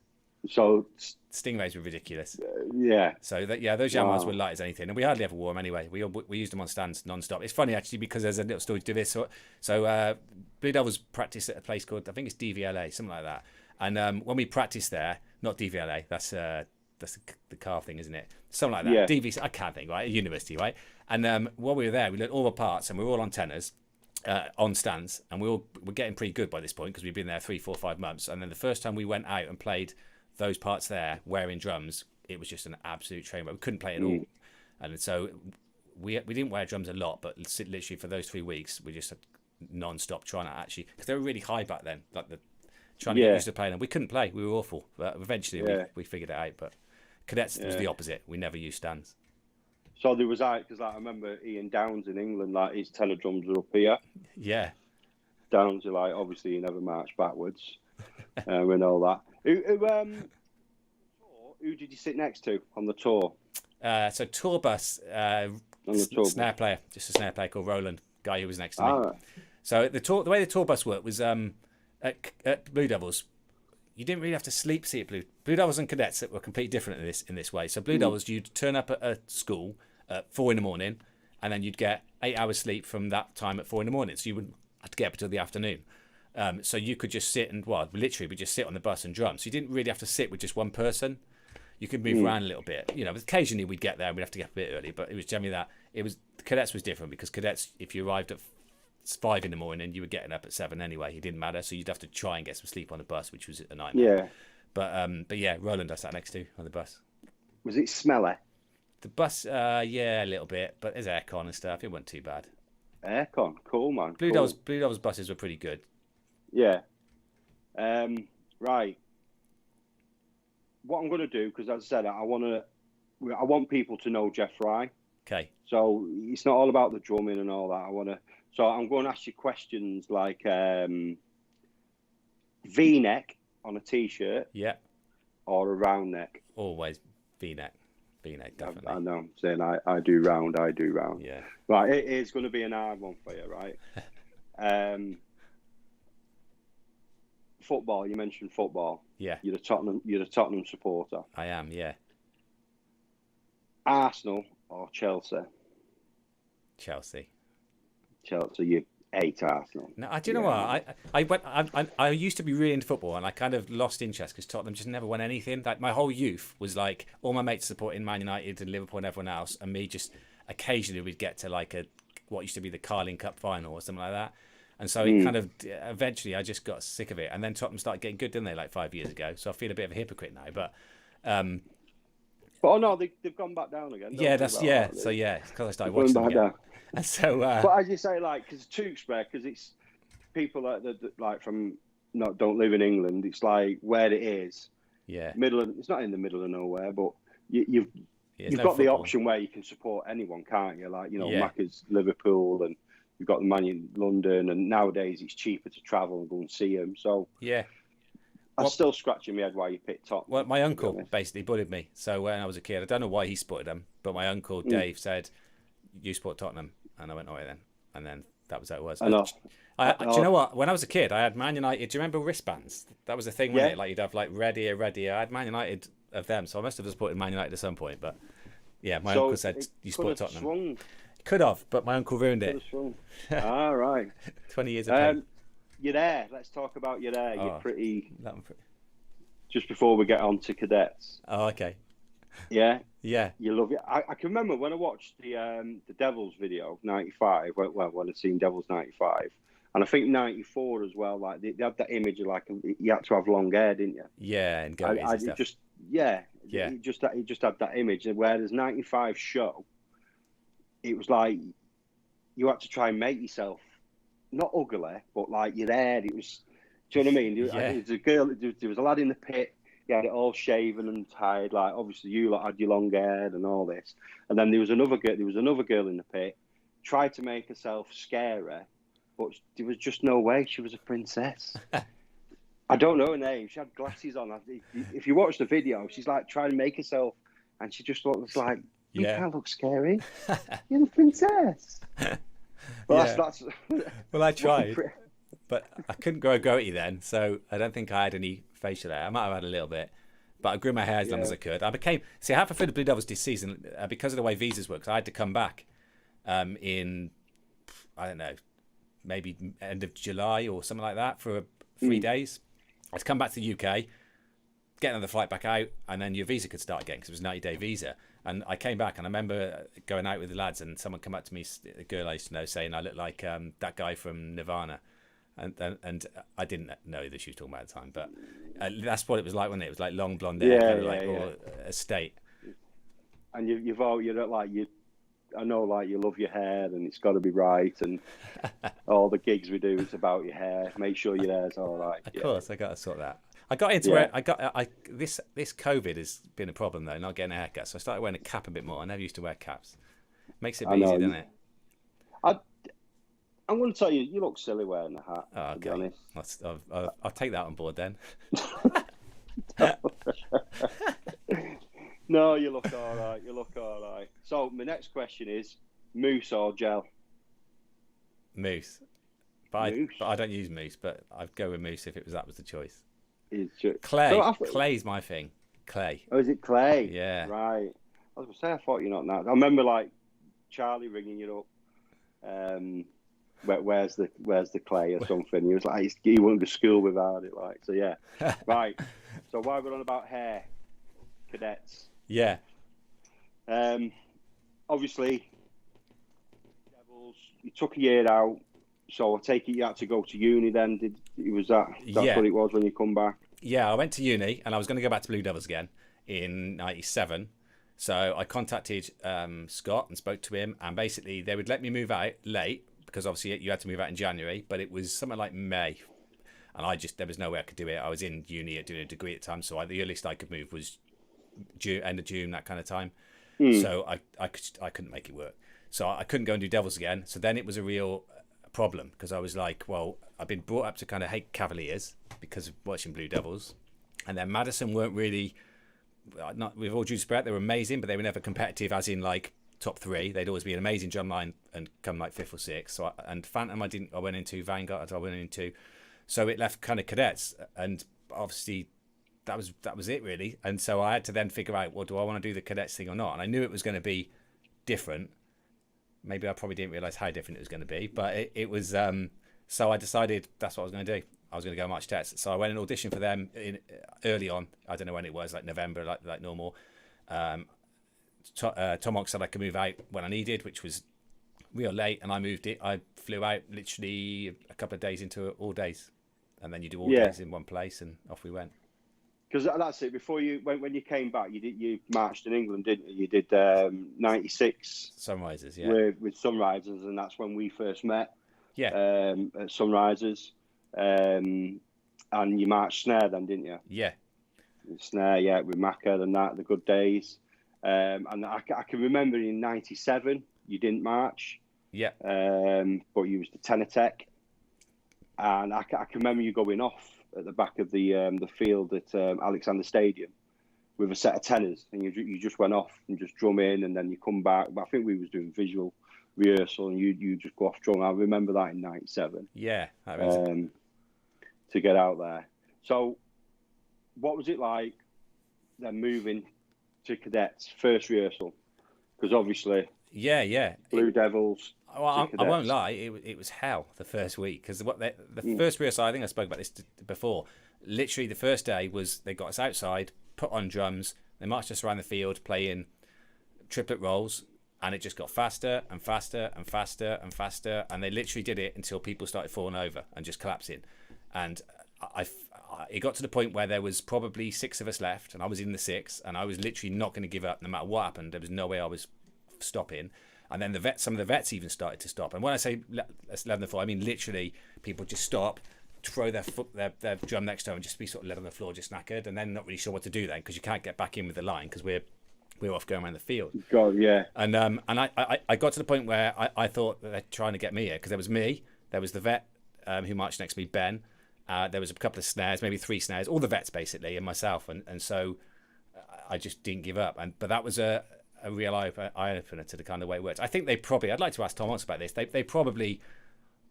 Speaker 1: So
Speaker 2: Stingrays were ridiculous.
Speaker 1: Yeah.
Speaker 2: So those Yamahas were light as anything, and we hardly ever wore them anyway. We used them on stands non-stop. It's funny actually because there's a little story to this. So Blue Devils practice at a place called, I think it's DVLA, something like that. And when we practiced there, not DVLA, that's the car thing, isn't it? Something like that.
Speaker 1: Yeah.
Speaker 2: DVC, I can't think, right? At university, right? And while we were there, we learned all the parts, and we were all on tenors. On stands, and we're getting pretty good by this point because we've been there 3, 4, 5 months. And then the first time we went out and played those parts there wearing drums, it was just an absolute train wreck. We couldn't play at all, and so we didn't wear drums a lot, but literally for those 3 weeks we just had non-stop trying to actually, because they were really high back then, like trying to get used to playing them. We couldn't play, we were awful, but eventually we figured it out. But cadets was the opposite. We never used stands.
Speaker 1: So there was because I remember Ian Downs in England, like his tenor drums were up here.
Speaker 2: Yeah.
Speaker 1: Downs are like, obviously he never marched backwards. We know that. Who did you sit next to on the tour?
Speaker 2: So tour bus, snare player, just a snare player called Roland, guy who was next to me.
Speaker 1: Right.
Speaker 2: So the way the tour bus worked was at Blue Devils, you didn't really have to sleep. See, at Blue Devils and cadets that were completely different in this way. So Blue Devils, you'd turn up at a school at 4 a.m, and then you'd get 8 hours sleep from that time at 4 a.m. So you wouldn't have to get up until the afternoon. So you could just sit and literally we just sit on the bus and drum. So you didn't really have to sit with just one person. You could move around a little bit. You know, occasionally we'd get there and we'd have to get up a bit early, but it was generally that. Cadets was different because cadets, if you arrived at 5 a.m, you were getting up at 7 anyway. It didn't matter, so you'd have to try and get some sleep on the bus, which was a nightmare. Yeah. But yeah, Roland I sat next to on the bus.
Speaker 1: Was it smelly?
Speaker 2: The bus, yeah, a little bit, but there's aircon and stuff. It wasn't too bad.
Speaker 1: Aircon, cool, man.
Speaker 2: Blue Devils buses were pretty good.
Speaker 1: Yeah. Right. What I'm going to do, because as I said, I want people to know Geoff Fry.
Speaker 2: Okay.
Speaker 1: So it's not all about the drumming and all that. So I'm going to ask you questions like V-neck on a t-shirt.
Speaker 2: Yeah.
Speaker 1: Or a round neck.
Speaker 2: Always V-neck. V-neck, definitely.
Speaker 1: I know. I'm saying I do round.
Speaker 2: Yeah.
Speaker 1: Right. It is going to be an hard one for you, right? Football. You mentioned football.
Speaker 2: Yeah.
Speaker 1: You're a Tottenham supporter.
Speaker 2: I am. Yeah.
Speaker 1: Arsenal or Chelsea?
Speaker 2: Chelsea.
Speaker 1: You hate Arsenal.
Speaker 2: No, do you know what? I used to be really into football, and I kind of lost interest because Tottenham just never won anything. Like my whole youth was like all my mates supporting Man United and Liverpool and everyone else, and me just occasionally we'd get to like what used to be the Carling Cup final or something like that. And so it kind of eventually I just got sick of it. And then Tottenham started getting good, didn't they, like 5 years ago? So I feel a bit of a hypocrite now. But
Speaker 1: oh no, they've gone back down again.
Speaker 2: Yeah, so it's because I started watching them again. Down. And so,
Speaker 1: but as you say, like, because Tewkesbury, because it's people that like from don't live in England. It's like where it is.
Speaker 2: Yeah.
Speaker 1: It's not in the middle of nowhere, but you've got the option where you can support anyone, can't you? Like, Macca's Liverpool, and you've got the Man in London, and nowadays it's cheaper to travel and go and see them. So
Speaker 2: yeah,
Speaker 1: I'm still scratching my head why you picked Tottenham.
Speaker 2: Well, my uncle basically bullied me. So when I was a kid, I don't know why he supported them, but my uncle Dave said, "You support Tottenham," and I went, "All right then," and then that was how it was. Do you know what? When I was a kid, I had Man United. Do you remember wristbands? That was a thing, wasn't it? Like you'd have like red ear. I had Man United of them, so I must have supported Man United at some point. But yeah, my uncle said you support Tottenham. Swung. Could have, but my uncle ruined it.
Speaker 1: All right.
Speaker 2: 20 years of pain.
Speaker 1: You're there. Let's talk about you there. You're pretty. Just before we get on to cadets.
Speaker 2: Oh, okay.
Speaker 1: Yeah.
Speaker 2: Yeah.
Speaker 1: You love it. I can remember when I watched the Devils video '95. Well, when I seen Devils '95. And I think '94 as well. Like they had that image of like you had to have long hair, didn't you?
Speaker 2: Yeah, and goatees and stuff.
Speaker 1: It just had that image. Whereas '95 show, it was like you had to try and make yourself not ugly, but like your hair. It was. Do you know what I mean? There was a girl. There was a lad in the pit. He had it all shaven and tied. Like obviously you lot had your long hair and all this. And then there was another girl. There was another girl in the pit. Tried to make herself scary. But there was just no way she was a princess. I don't know her name. She had glasses on. If you watch the video, she's like trying to make herself, and she just looks like, you can't look scary. You're the princess. Well, that's
Speaker 2: well, I tried, but I couldn't grow a goatee then, so I don't think I had any facial hair. I might have had a little bit, but I grew my hair as long as I could. I had for the Blue Devils this season because of the way visas work. I had to come back in, I don't know, maybe end of July or something like that for 3 days. I had to come back to the UK, get another flight back out, and then your visa could start again because it was a 90-day visa. And I came back, and I remember going out with the lads, and someone come up to me, a girl I used to know, saying I look like that guy from Nirvana. And I didn't know that she was talking about at the time, but that's what it was like, wasn't it? It was like long blonde hair, or a state.
Speaker 1: And I know, like, you love your hair and it's got to be right, and all the gigs we do is about your hair. Make sure your hair's all right.
Speaker 2: Of course, I got to sort that. I got into it. This COVID has been a problem though, not getting a haircut. So I started wearing a cap a bit more. I never used to wear caps. Makes it easy, doesn't it?
Speaker 1: I'm going to tell you, you look silly wearing a hat.
Speaker 2: Oh, okay.
Speaker 1: To be honest.
Speaker 2: I'll take that on board then.
Speaker 1: No, you look all right. So my next question is, mousse or gel?
Speaker 2: Mousse. But I don't use mousse, but I'd go with mousse if that was the choice. Clay. Clay's my thing. Clay.
Speaker 1: Oh, is it clay?
Speaker 2: Yeah.
Speaker 1: Right. I was going to say, I thought you're not that. I remember like Charlie ringing you up. Where's the clay or something? He was like, he wouldn't go to school without it. Like, so yeah. Right. So why we're on about hair, cadets?
Speaker 2: Yeah.
Speaker 1: Obviously, Devils. You took a year out, so I take it you had to go to uni. Then that's what it was when you come back?
Speaker 2: Yeah, I went to uni, and I was going to go back to Blue Devils again in '97. So I contacted Scott and spoke to him, and basically they would let me move out late because obviously you had to move out in January, but it was something like May, and there was no way I could do it. I was in uni doing a degree at the time, so the earliest I could move was end of June, that kind of time. So I couldn't make it work. So I couldn't go and do Devils again. So then it was a real problem because I was like, well, I've been brought up to kind of hate Cavaliers because of watching Blue Devils, and then Madison weren't really, not with all due respect, they were amazing, but they were never competitive as in like top three. They'd always be an amazing drum line and come like 5th or 6th. So and Phantom I went into, Vanguard I went into, so it left kind of cadets, and obviously that was it really. And so I had to then figure out, well, do I want to do the cadets thing or not? And I knew it was going to be different. Maybe I probably didn't realise how different it was going to be, but it was. So I decided that's what I was going to do. I was going to go March Cadets. So I went and auditioned for them early on. I don't know when it was, like November, like normal. Tom Ox said I could move out when I needed, which was real late, and I flew out literally a couple of days into all days, and then you do all days in one place, and off we went.
Speaker 1: Because that's it. Before when you came back, you marched in England, didn't you? You did 96
Speaker 2: Sunrisers,
Speaker 1: with Sunrisers, and that's when we first met.
Speaker 2: Yeah.
Speaker 1: At Sunrisers, and you marched Snare then, didn't you?
Speaker 2: Yeah.
Speaker 1: Snare, with Macca and that, the good days. And I can remember in 97 you didn't march.
Speaker 2: Yeah.
Speaker 1: But you was the tenor tech, and I can remember you going off at the back of the field at Alexander Stadium with a set of tenors, and you just went off and just drum in, and then you come back. But I think we was doing visual rehearsal, and you just go off drum. I remember that in 97.
Speaker 2: Yeah, that was
Speaker 1: to get out there. So, what was it like then moving to Cadets first rehearsal? Because obviously, Blue Devils.
Speaker 2: Well, I won't lie, it was hell the first week, because the first rehearsal, I think I spoke about this before. Literally, the first day was they got us outside, put on drums, they marched us around the field playing triplet rolls, and it just got faster and faster and faster and faster, and they literally did it until people started falling over and just collapsing. And it got to the point where there was probably 6 of us left, and I was in the 6, and I was literally not going to give up no matter what happened. There was no way I was stopping. And then some of the vets even started to stop. And when I say 11 on the floor, I mean literally people just stop, throw their drum next to them, and just be sort of led on the floor, just knackered, and then not really sure what to do then, because you can't get back in with the line because we're off going around the field.
Speaker 1: God, yeah.
Speaker 2: And I got to the point where I thought that they're trying to get me here, because there was me, there was the vet who marched next to me, Ben. There was a couple of snares, maybe 3 snares, all the vets basically, and myself, and so I just didn't give up. But that was a real eye-opener to the kind of way it works. I think I'd like to ask Tom Ox about this. They probably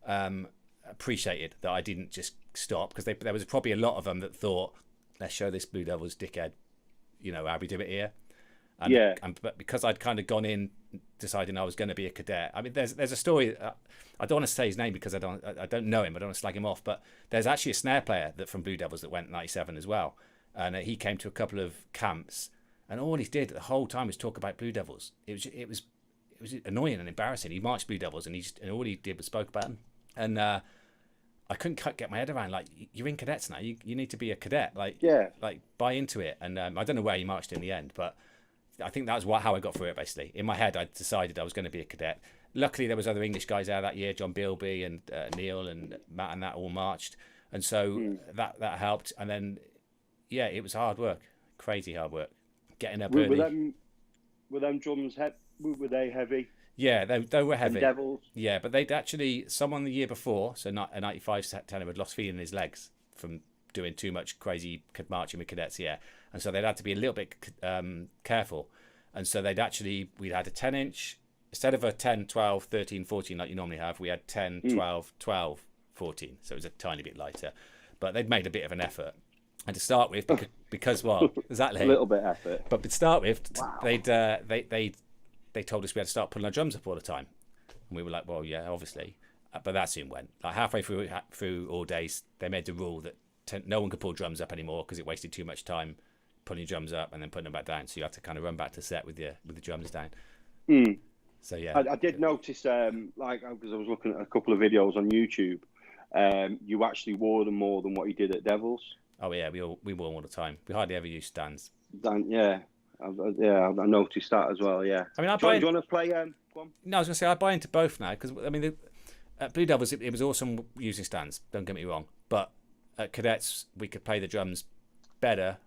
Speaker 2: appreciated that I didn't just stop, because there was probably a lot of them that thought, let's show this Blue Devils dickhead, how we do it here. But because I'd kind of gone in deciding I was going to be a cadet. I mean, there's a story. I don't want to say his name because I don't know him. I don't want to slag him off. But there's actually a snare player from Blue Devils that went in 97 as well, and he came to a couple of camps, and all he did the whole time was talk about Blue Devils. It was annoying and embarrassing. He marched Blue Devils, and all he did was spoke about them, and I couldn't get my head around, like, you're in cadets now. You need to be a cadet, like buy into it. And I don't know where he marched in the end, but I think that was how I got through it, basically. In my head, I decided I was going to be a cadet. Luckily, there was other English guys there that year, John Bilby and Neil and Matt, and that all marched. And so that helped. And then, it was hard work, crazy hard work. Getting up early.
Speaker 1: Were them drums were they heavy?
Speaker 2: Yeah, they were heavy.
Speaker 1: And Devils?
Speaker 2: Yeah, but they'd actually, someone the year before, so a 95 tenor, had lost feeling in his legs from doing too much crazy marching with cadets, and so they'd had to be a little bit careful. And so we'd had a 10-inch, instead of a 10, 12, 13, 14 like you normally have, we had 10, 12, 12, 14, so it was a tiny bit lighter, but they'd made a bit of an effort. And to start with, because well, exactly,
Speaker 1: a little bit effort,
Speaker 2: but to start with,
Speaker 1: wow.
Speaker 2: they told us we had to start putting our drums up all the time, and we were like, well, yeah, obviously, but that soon went. Like halfway through all days, they made the rule that no one could pull drums up anymore because it wasted too much time pulling drums up and then putting them back down. So you had to kind of run back to set with the drums down. So yeah,
Speaker 1: I did notice, because I was looking at a couple of videos on YouTube, you actually wore them more than what you did at Devils.
Speaker 2: Oh yeah, we wore them all the time. We hardly ever used stands.
Speaker 1: I noticed that as well. Yeah.
Speaker 2: I mean,
Speaker 1: do you want to play? Go on.
Speaker 2: No, I was going to say I buy into both now, because I mean, at Blue Devils it was awesome using stands. Don't get me wrong, but at Cadets we could play the drums better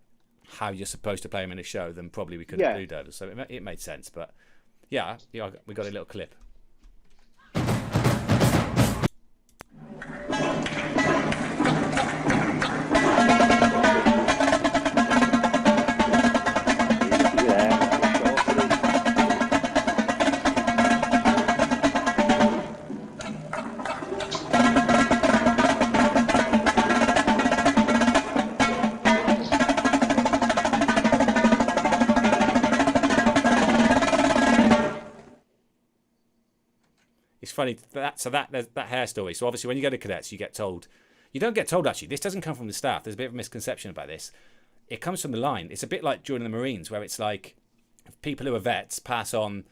Speaker 2: how you're supposed to play them in a show than probably we could at Blue Devils. So it made sense. But yeah, we got a little clip. Funny that hair story. So obviously when you go to cadets, you don't get told, actually, this doesn't come from the staff, there's a bit of a misconception about this, it comes from the line. It's a bit like during the Marines, where it's like people who are vets pass on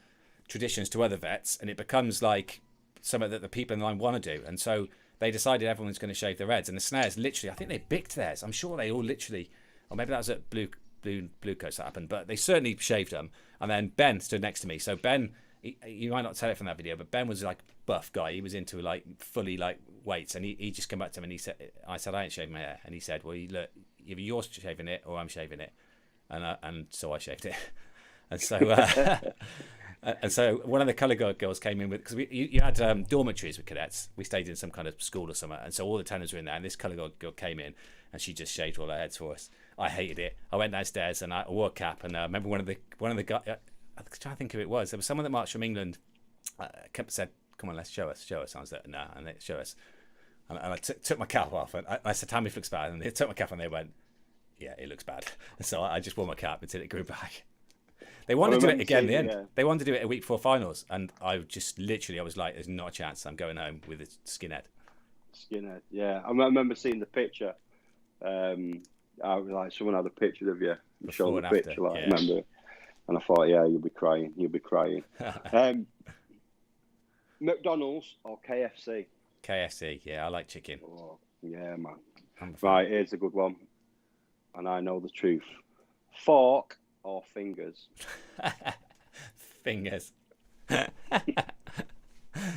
Speaker 2: traditions to other vets, and it becomes like something that the people in the line want to do. And so they decided everyone's going to shave their heads. And the snares, literally, I think they bicked theirs. I'm sure they all literally, or maybe that was at Bluecoats that happened, but they certainly shaved them. And then Ben stood next to me. So Ben, you might not tell it from that video, but Ben was like a buff guy. He was into like fully like weights, and he just came up to him and he said, I said, I ain't shaving my hair. And he said, well, look, either you're shaving it or I'm shaving it. And so I shaved it. And so and so one of the colour guard girls came in with, because you had dormitories with cadets. We stayed in some kind of school or something, and so all the tenors were in there, and this colour guard girl came in and she just shaved all our heads for us. I hated it. I went downstairs and I wore a cap, and I remember one of the guys, I'm trying to think who it was. There was someone that marched from England, said, come on, let's show us. I was like, no, and they show us. And I took my cap off, and I said, tell me if it looks bad. And they took my cap and they went, yeah, it looks bad. And so I just wore my cap until it grew back. They wanted to do it again in the end. Yeah. They wanted to do it a week before finals, and I just literally, I was like, there's not a chance I'm going home with a skinhead.
Speaker 1: Skinhead, yeah. I remember seeing the picture. I was like, someone had a picture of you. Showed the picture, like, yeah. I remember. And I thought, yeah, you'll be crying. McDonald's or KFC?
Speaker 2: KFC, yeah, I like chicken.
Speaker 1: Oh, yeah, man. Right, here's a good one. And I know the truth. Fork or fingers?
Speaker 2: Fingers.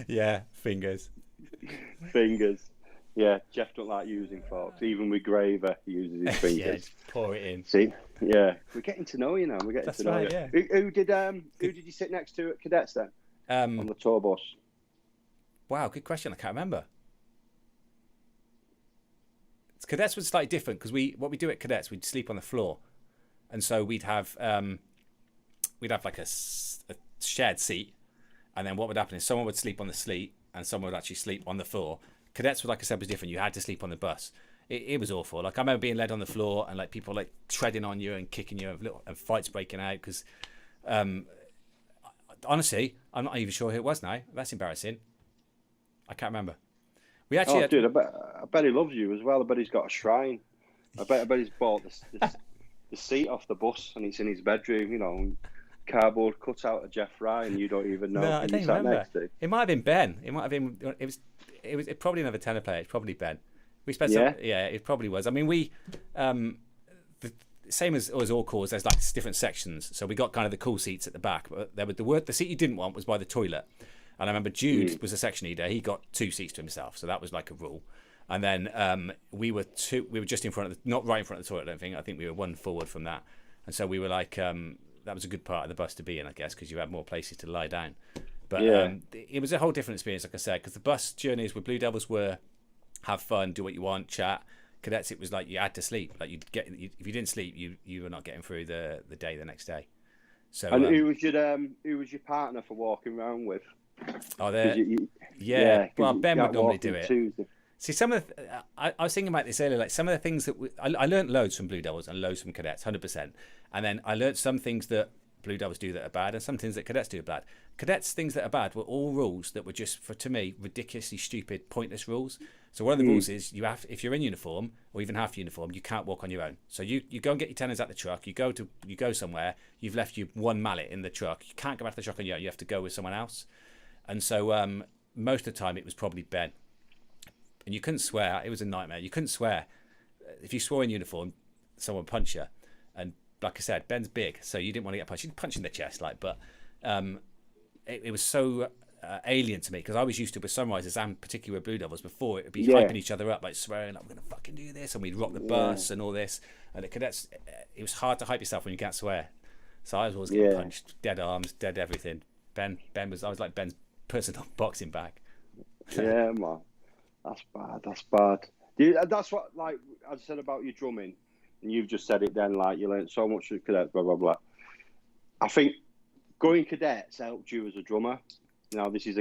Speaker 2: Yeah, fingers.
Speaker 1: Fingers. Yeah, Geoff don't like using forks. Even with gravy, he uses his fingers.
Speaker 2: Yeah, just pour it in.
Speaker 1: See? Yeah. We're getting to know you now.
Speaker 2: That's to know you. Yeah.
Speaker 1: Who did you sit next to at Cadets then? On the tour bus?
Speaker 2: Wow, good question. I can't remember. Cadets was slightly different because what we do at Cadets, we'd sleep on the floor. And so we'd have like a shared seat, and then what would happen is someone would sleep on the seat and someone would actually sleep on the floor. Cadets, like I said, was different. You had to sleep on the bus. It was awful. Like I remember being led on the floor and like people like treading on you and kicking you, and fights breaking out because, honestly, I'm not even sure who it was now. That's embarrassing. I can't remember. We actually
Speaker 1: dude, I bet he loves you as well. I bet he's got a shrine. I bet he's bought the seat off the bus and it's in his bedroom, you know, cardboard cutout of Geoff Fry, and you don't even know
Speaker 2: no,
Speaker 1: who you sat next to.
Speaker 2: It might have been Ben. It might have been. It was probably another tenor player. It's probably Ben. We spent it probably was. I mean, we the same as all calls. There's like different sections. So we got kind of the cool seats at the back, but there were the seat you didn't want was by the toilet. And I remember Jude was a section leader. He got 2 seats to himself, so that was like a rule. And then we were just in front of not right in front of the toilet. I don't think. I think we were one forward from that. And so we were like, that was a good part of the bus to be in, I guess, because you had more places to lie down. But it was a whole different experience, like I said, because the bus journeys with Blue Devils were have fun, do what you want, chat. Cadets, it was like you had to sleep. Like if you didn't sleep, you were not getting through the day the next day. So
Speaker 1: and who was your partner for walking around with?
Speaker 2: Oh, yeah. Well, Ben would normally do it. Tuesday. See, some of I was thinking about this earlier. Like some of the things that I learned loads from Blue Devils and loads from Cadets, 100%. And then I learned some things that Blue Devils do that are bad, and some things that Cadets do are bad. Cadets things that are bad were all rules that were just, to me, ridiculously stupid, pointless rules. So one of the rules is if you're in uniform or even half uniform, you can't walk on your own. So you go and get your tenors out the truck. You go somewhere. You've left your one mallet in the truck. You can't go back to the truck on your own. You have to go with someone else. And so most of the time it was probably Ben. And you couldn't swear. It was a nightmare. You couldn't swear. If you swore in uniform, someone would punch you. And like I said, Ben's big, so you didn't want to get punched. You'd punch in the chest, but it was so alien to me because I was used to with Sunrisers and particularly with Blue Devils before it would be hyping each other up, like swearing, like, we're going to fucking do this, and we'd rock the bus and all this. And the Cadets, it was hard to hype yourself when you can't swear. So I was always getting punched, dead arms, dead everything. I was like Ben's personal boxing bag.
Speaker 1: Yeah, man. That's bad. Dude, that's what, like I said about your drumming, and you've just said it then, like you learned so much with Cadets, blah, blah, blah. I think going Cadets helped you as a drummer. Now, this is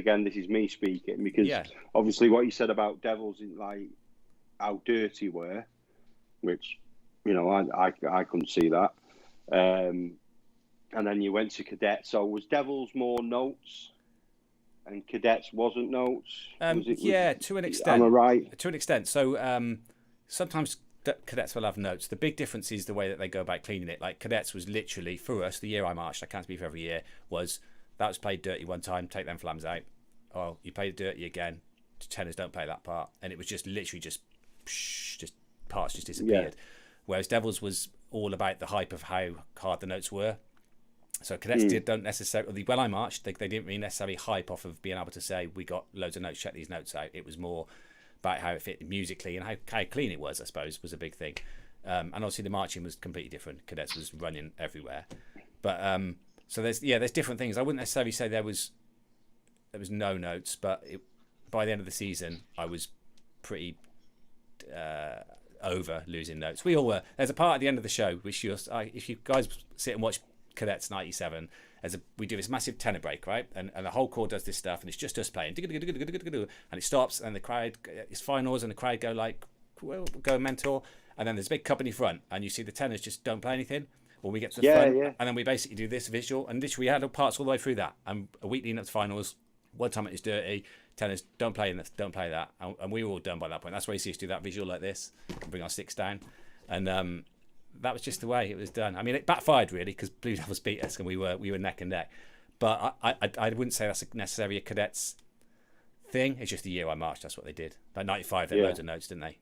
Speaker 1: me speaking, because obviously what you said about Devils, like how dirty were, which, you know, I couldn't see that. And then you went to Cadets. So was Devils more notes and Cadets wasn't notes?
Speaker 2: To an extent.
Speaker 1: Am I right?
Speaker 2: To an extent. So sometimes cadets will have notes. The big difference is the way that they go about cleaning it. Like cadets was literally, for us, the year I marched, I can't speak for every year, was that was played dirty one time, take them flams out. Oh, you played dirty again, tenors don't play that part. And it was just literally just parts just disappeared. Yeah. Whereas Devils was all about the hype of how hard the notes were. So cadets don't necessarily, when I marched, they didn't really necessarily hype off of being able to say, we got loads of notes, check these notes out. It was more about how it fit musically and how clean it was, I suppose, was a big thing. And obviously the marching was completely different. Cadets was running everywhere. But so there's different things. I wouldn't necessarily say there was no notes, but by the end of the season, I was pretty over losing notes. We all were. There's a part at the end of the show which if you guys sit and watch Cadets 97, we do this massive tenor break, right? And the whole corps does this stuff, and it's just us playing, and it stops, and the crowd, it's finals, and the crowd go mental, and then there's a big company front, and you see the tenors just don't play anything. Well, we get to the front, and then we basically do this visual, and literally we had parts all the way through that, and a week leading up to finals, one time it is dirty, tenors don't play that, and we were all done by that point. That's why you see us do that visual like this, and bring our sticks down, and that was just the way it was done. I mean, it backfired really because Blue Devils beat us and we were neck and neck. But I wouldn't say that's necessarily a cadets thing. It's just the year I marched. That's what they did. Like 95, they had loads of notes, didn't they?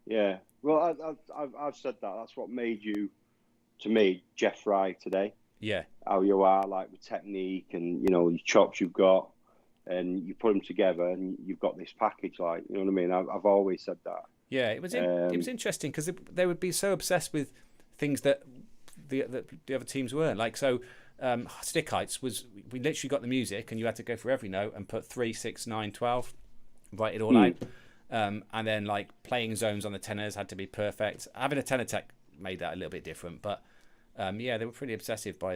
Speaker 2: Yeah.
Speaker 1: Well, I've said that. That's what made you, to me, Geoff Fry today.
Speaker 2: Yeah.
Speaker 1: How you are, like with technique and your chops you've got, and you put them together and you've got this package. Like, you know what I mean? I've always said that.
Speaker 2: Yeah, it was interesting because they would be so obsessed with things that the other teams weren't. Like, so stick heights was, we literally got the music and you had to go for every note and put 3, 6, 9, 12, write it all out. And then like playing zones on the tenors had to be perfect. Having a tenor tech made that a little bit different, but they were pretty obsessive by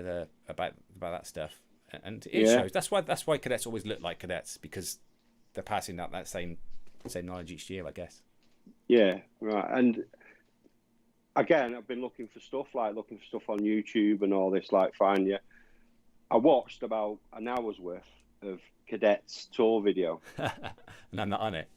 Speaker 2: about that stuff, and it shows. That's why cadets always look like cadets, because they're passing out that same knowledge each year, I guess.
Speaker 1: Yeah, right. And again, I've been looking for stuff on YouTube and all this, like find you. I watched about an hour's worth of cadets tour video.
Speaker 2: And I'm not on it.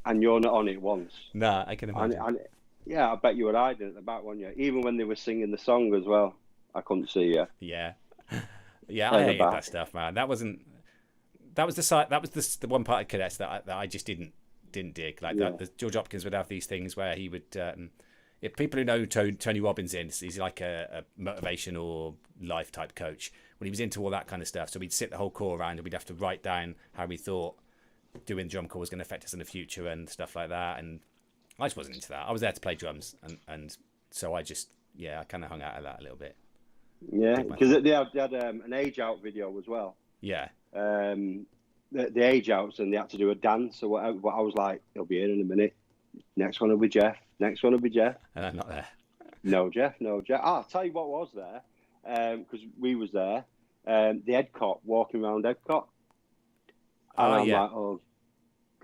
Speaker 1: And you're not on it once.
Speaker 2: Nah, I can imagine.
Speaker 1: And I bet you were hiding at the back, weren't you? Even when they were singing the song as well, I couldn't see you.
Speaker 2: Yeah, I hated that stuff, man. That was the one part of cadets that I just didn't dig. Like that, George Hopkins would have these things where he would. If people who know Tony Robbins he's like a motivational life type coach. When he was into all that kind of stuff, so we'd sit the whole corps around and we'd have to write down how we thought doing drum corps was going to affect us in the future and stuff like that. And I just wasn't into that. I was there to play drums, and so I just I kind of hung out of that a little bit.
Speaker 1: Yeah, because they had an age out video as well.
Speaker 2: Yeah.
Speaker 1: The age outs, and they had to do a dance or whatever. But I was like, he'll be here in a minute. Next one will be Geoff. Next one will be Geoff.
Speaker 2: And I'm not there.
Speaker 1: No Geoff. I'll tell you what was there, because we was there. The Edcott, walking around Edcott. And I'm like, oh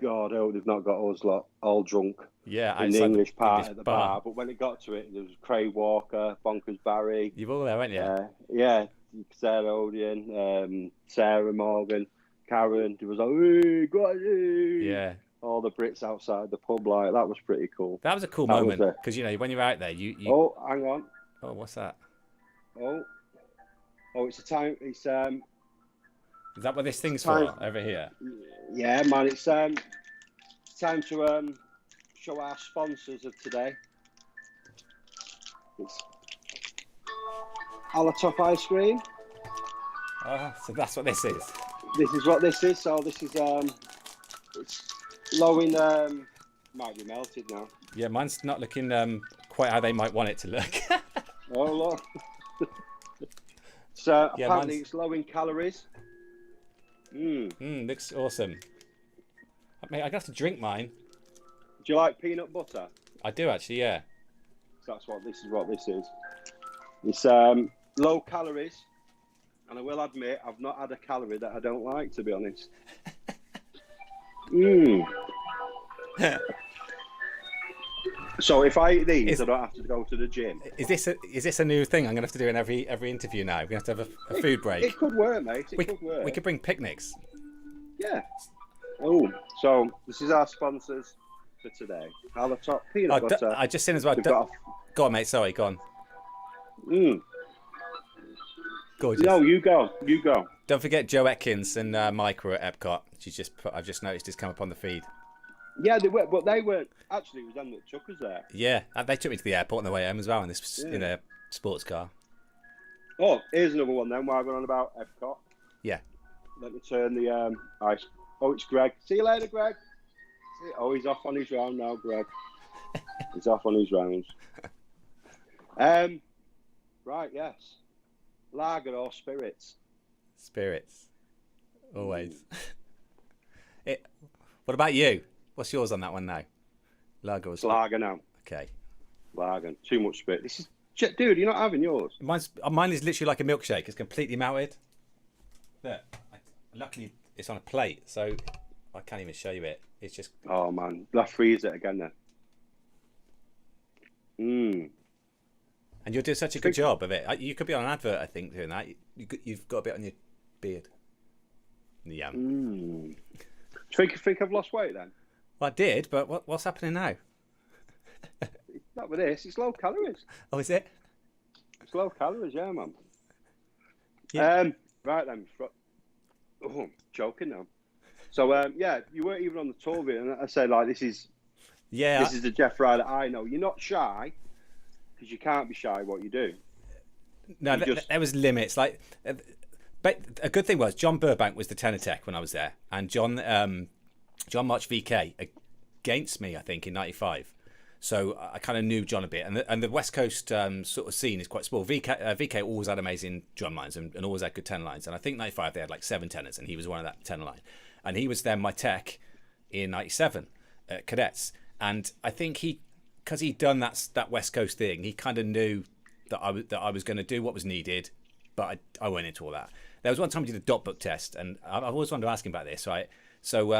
Speaker 1: God, they've not got us lot all drunk.
Speaker 2: Yeah,
Speaker 1: in the English part at the bar. But when it got to it, there was Craig Walker, Bonkers Barry.
Speaker 2: You were all there, weren't you?
Speaker 1: Yeah, Sarah Odeon, Sarah Morgan, Karen. There was like, hey, go on, hey.
Speaker 2: Yeah.
Speaker 1: All the Brits outside the pub, like that was pretty cool.
Speaker 2: That was a cool moment because when you're out there, you.
Speaker 1: Oh, hang on.
Speaker 2: Oh, what's that?
Speaker 1: Oh, it's a time. It's
Speaker 2: Is that what this thing's for over here?
Speaker 1: Yeah, man. It's time to show our sponsors of today. It's Alatop Ice Cream.
Speaker 2: Oh, so that's what this is.
Speaker 1: This is what this is. So this is it's low in might be melted now.
Speaker 2: Yeah, mine's not looking quite how they might want it to look.
Speaker 1: Oh look. So apparently it's low in calories.
Speaker 2: Looks awesome. Mate, I got to drink mine.
Speaker 1: Do you like peanut butter?
Speaker 2: I do actually, yeah.
Speaker 1: So that's what this is. It's low calories, and I will admit I've not had a calorie that I don't like, to be honest. So if I eat these, I don't have to go to the gym.
Speaker 2: Is this a new thing I'm going to have to do in every interview now? We're going to have to have a food break.
Speaker 1: It could work, mate. It could work.
Speaker 2: We could bring picnics.
Speaker 1: Yeah. Oh, so this is our sponsors for today? Are the top peanut butter?
Speaker 2: I just seen as well. Go on, mate. Sorry, go on. Gorgeous.
Speaker 1: No, you go. You go.
Speaker 2: Don't forget Joe Atkins and Micah at Epcot. I've just noticed it's come up on the feed.
Speaker 1: Yeah, they were, but they weren't. Actually, it was them that took us there.
Speaker 2: Yeah, they took me to the airport on the way home as well in this in a sports car.
Speaker 1: Oh, here's another one then. While we're on about Epcot.
Speaker 2: Yeah. Let
Speaker 1: me turn the ice. Oh, it's Greg. See you later, Greg. Oh, he's off on his round now, Greg. He's off on his rounds. Right, yes. Lager or spirits?
Speaker 2: Spirits. Always. What about you? What's yours on that one now? Lager or spirit?
Speaker 1: Lager now.
Speaker 2: Okay.
Speaker 1: Lager. Too much spirit. This is... Dude, you're not having yours.
Speaker 2: Mine is literally like a milkshake. It's completely melted. Look, luckily it's on a plate, so I can't even show you it. It's just...
Speaker 1: Oh, man. Let's freeze it again then.
Speaker 2: And you're doing such a good job of it. You could be on an advert, I think, doing that. You've got a bit on your beard. Yeah.
Speaker 1: Do you think I've lost weight then?
Speaker 2: Well, I did, but what's happening now?
Speaker 1: Not with this. It's low calories.
Speaker 2: Oh, is it?
Speaker 1: It's low calories, yeah, man.
Speaker 2: Yeah.
Speaker 1: Right then. Oh, I'm joking now. So, yeah, you weren't even on the tour bit, and I say, like, this is the Geoff Fry that I know. You're not shy, because you can't be shy what you do.
Speaker 2: No, there was limits. Like, but a good thing was John Burbank was the tenor tech when I was there, and John marched VK against me, I think, in '95. So I kind of knew John a bit, and the West Coast sort of scene is quite small. VK always had amazing drum lines and always had good tenor lines, and I think '95 they had like 7 tenors, and he was one of that tenor line, and he was then my tech in '97 at Cadets, and I think because he'd done that West Coast thing, he kind of knew that I was going to do what was needed, but I went into all that. There was one time we did a dot book test, and I've always wanted to ask him about this, right? So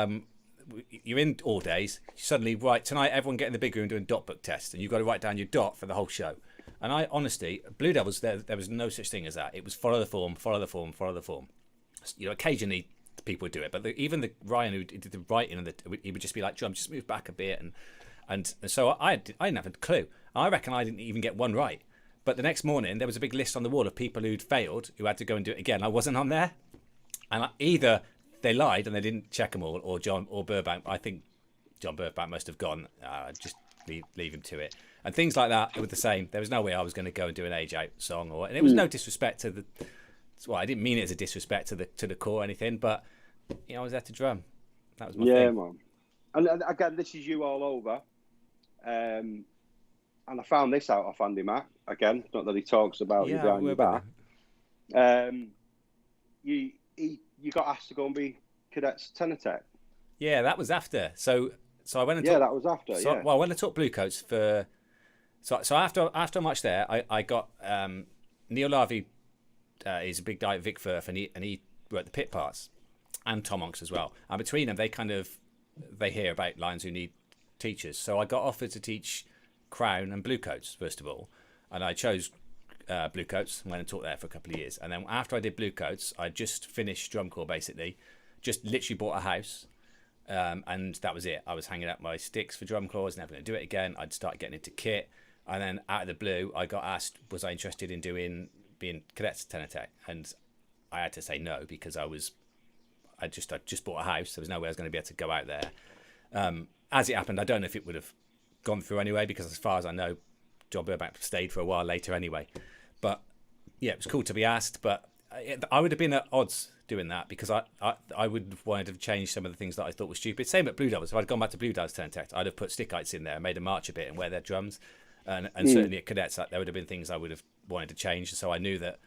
Speaker 2: you're in all days, suddenly, right, tonight everyone get in the big room doing dot book test, and you've got to write down your dot for the whole show. And I honestly, Blue Devils, there was no such thing as that. It was follow the form, follow the form, follow the form. You know, occasionally people would do it, but even the Ryan who did the writing, he would just be like, "Drum, just move back a bit," and so I didn't have a clue. I reckon I didn't even get one right. But the next morning, there was a big list on the wall of people who'd failed, who had to go and do it again. I wasn't on there, and either they lied and they didn't check them all, or John or Burbank. I think John Burbank must have gone, just leave him to it. And things like that, it was the same. There was no way I was going to go and do an age out song, and it was no disrespect to the. Well, I didn't mean it as a disrespect to the core or anything, but I was there to drum. That was my thing.
Speaker 1: Yeah, man. And again, this is you all over. And I found this out off Andy Mack. Again, not that he talks about you behind your back. You got asked to go and be Cadets tenor tech.
Speaker 2: Yeah, that was after. So I went and
Speaker 1: that was after.
Speaker 2: So, well, when I taught Bluecoats for, so after much there, I got Neil Larvey. He's a big guy at Vic Firth, and he wrote the pit parts, and Tom Onks as well. And between them, they hear about lions who need teachers. So I got offered to teach Crown and Bluecoats first of all, and I chose Bluecoats and went and taught there for a couple of years. And then after I did Bluecoats, I just finished drum corps basically, just literally bought a house, and that was it. I was hanging up my sticks for drum corps, never going to do it again. I'd started getting into kit, and then out of the blue, I got asked, was I interested in being Cadets tenor tech, and I had to say no because I just bought a house. There was no way I was going to be able to go out there. As it happened, I don't know if it would have gone through anyway, because as far as I know, John Burbank stayed for a while later anyway. But yeah, it was cool to be asked, but I would have been at odds doing that, because I would have wanted to change some of the things that I thought were stupid. Same at Blue Devils. If I'd gone back to Blue Devils tenor tech, I'd have put stick heights in there, made them march a bit and wear their drums. And certainly at Cadets, there would have been things I would have wanted to change. So I knew that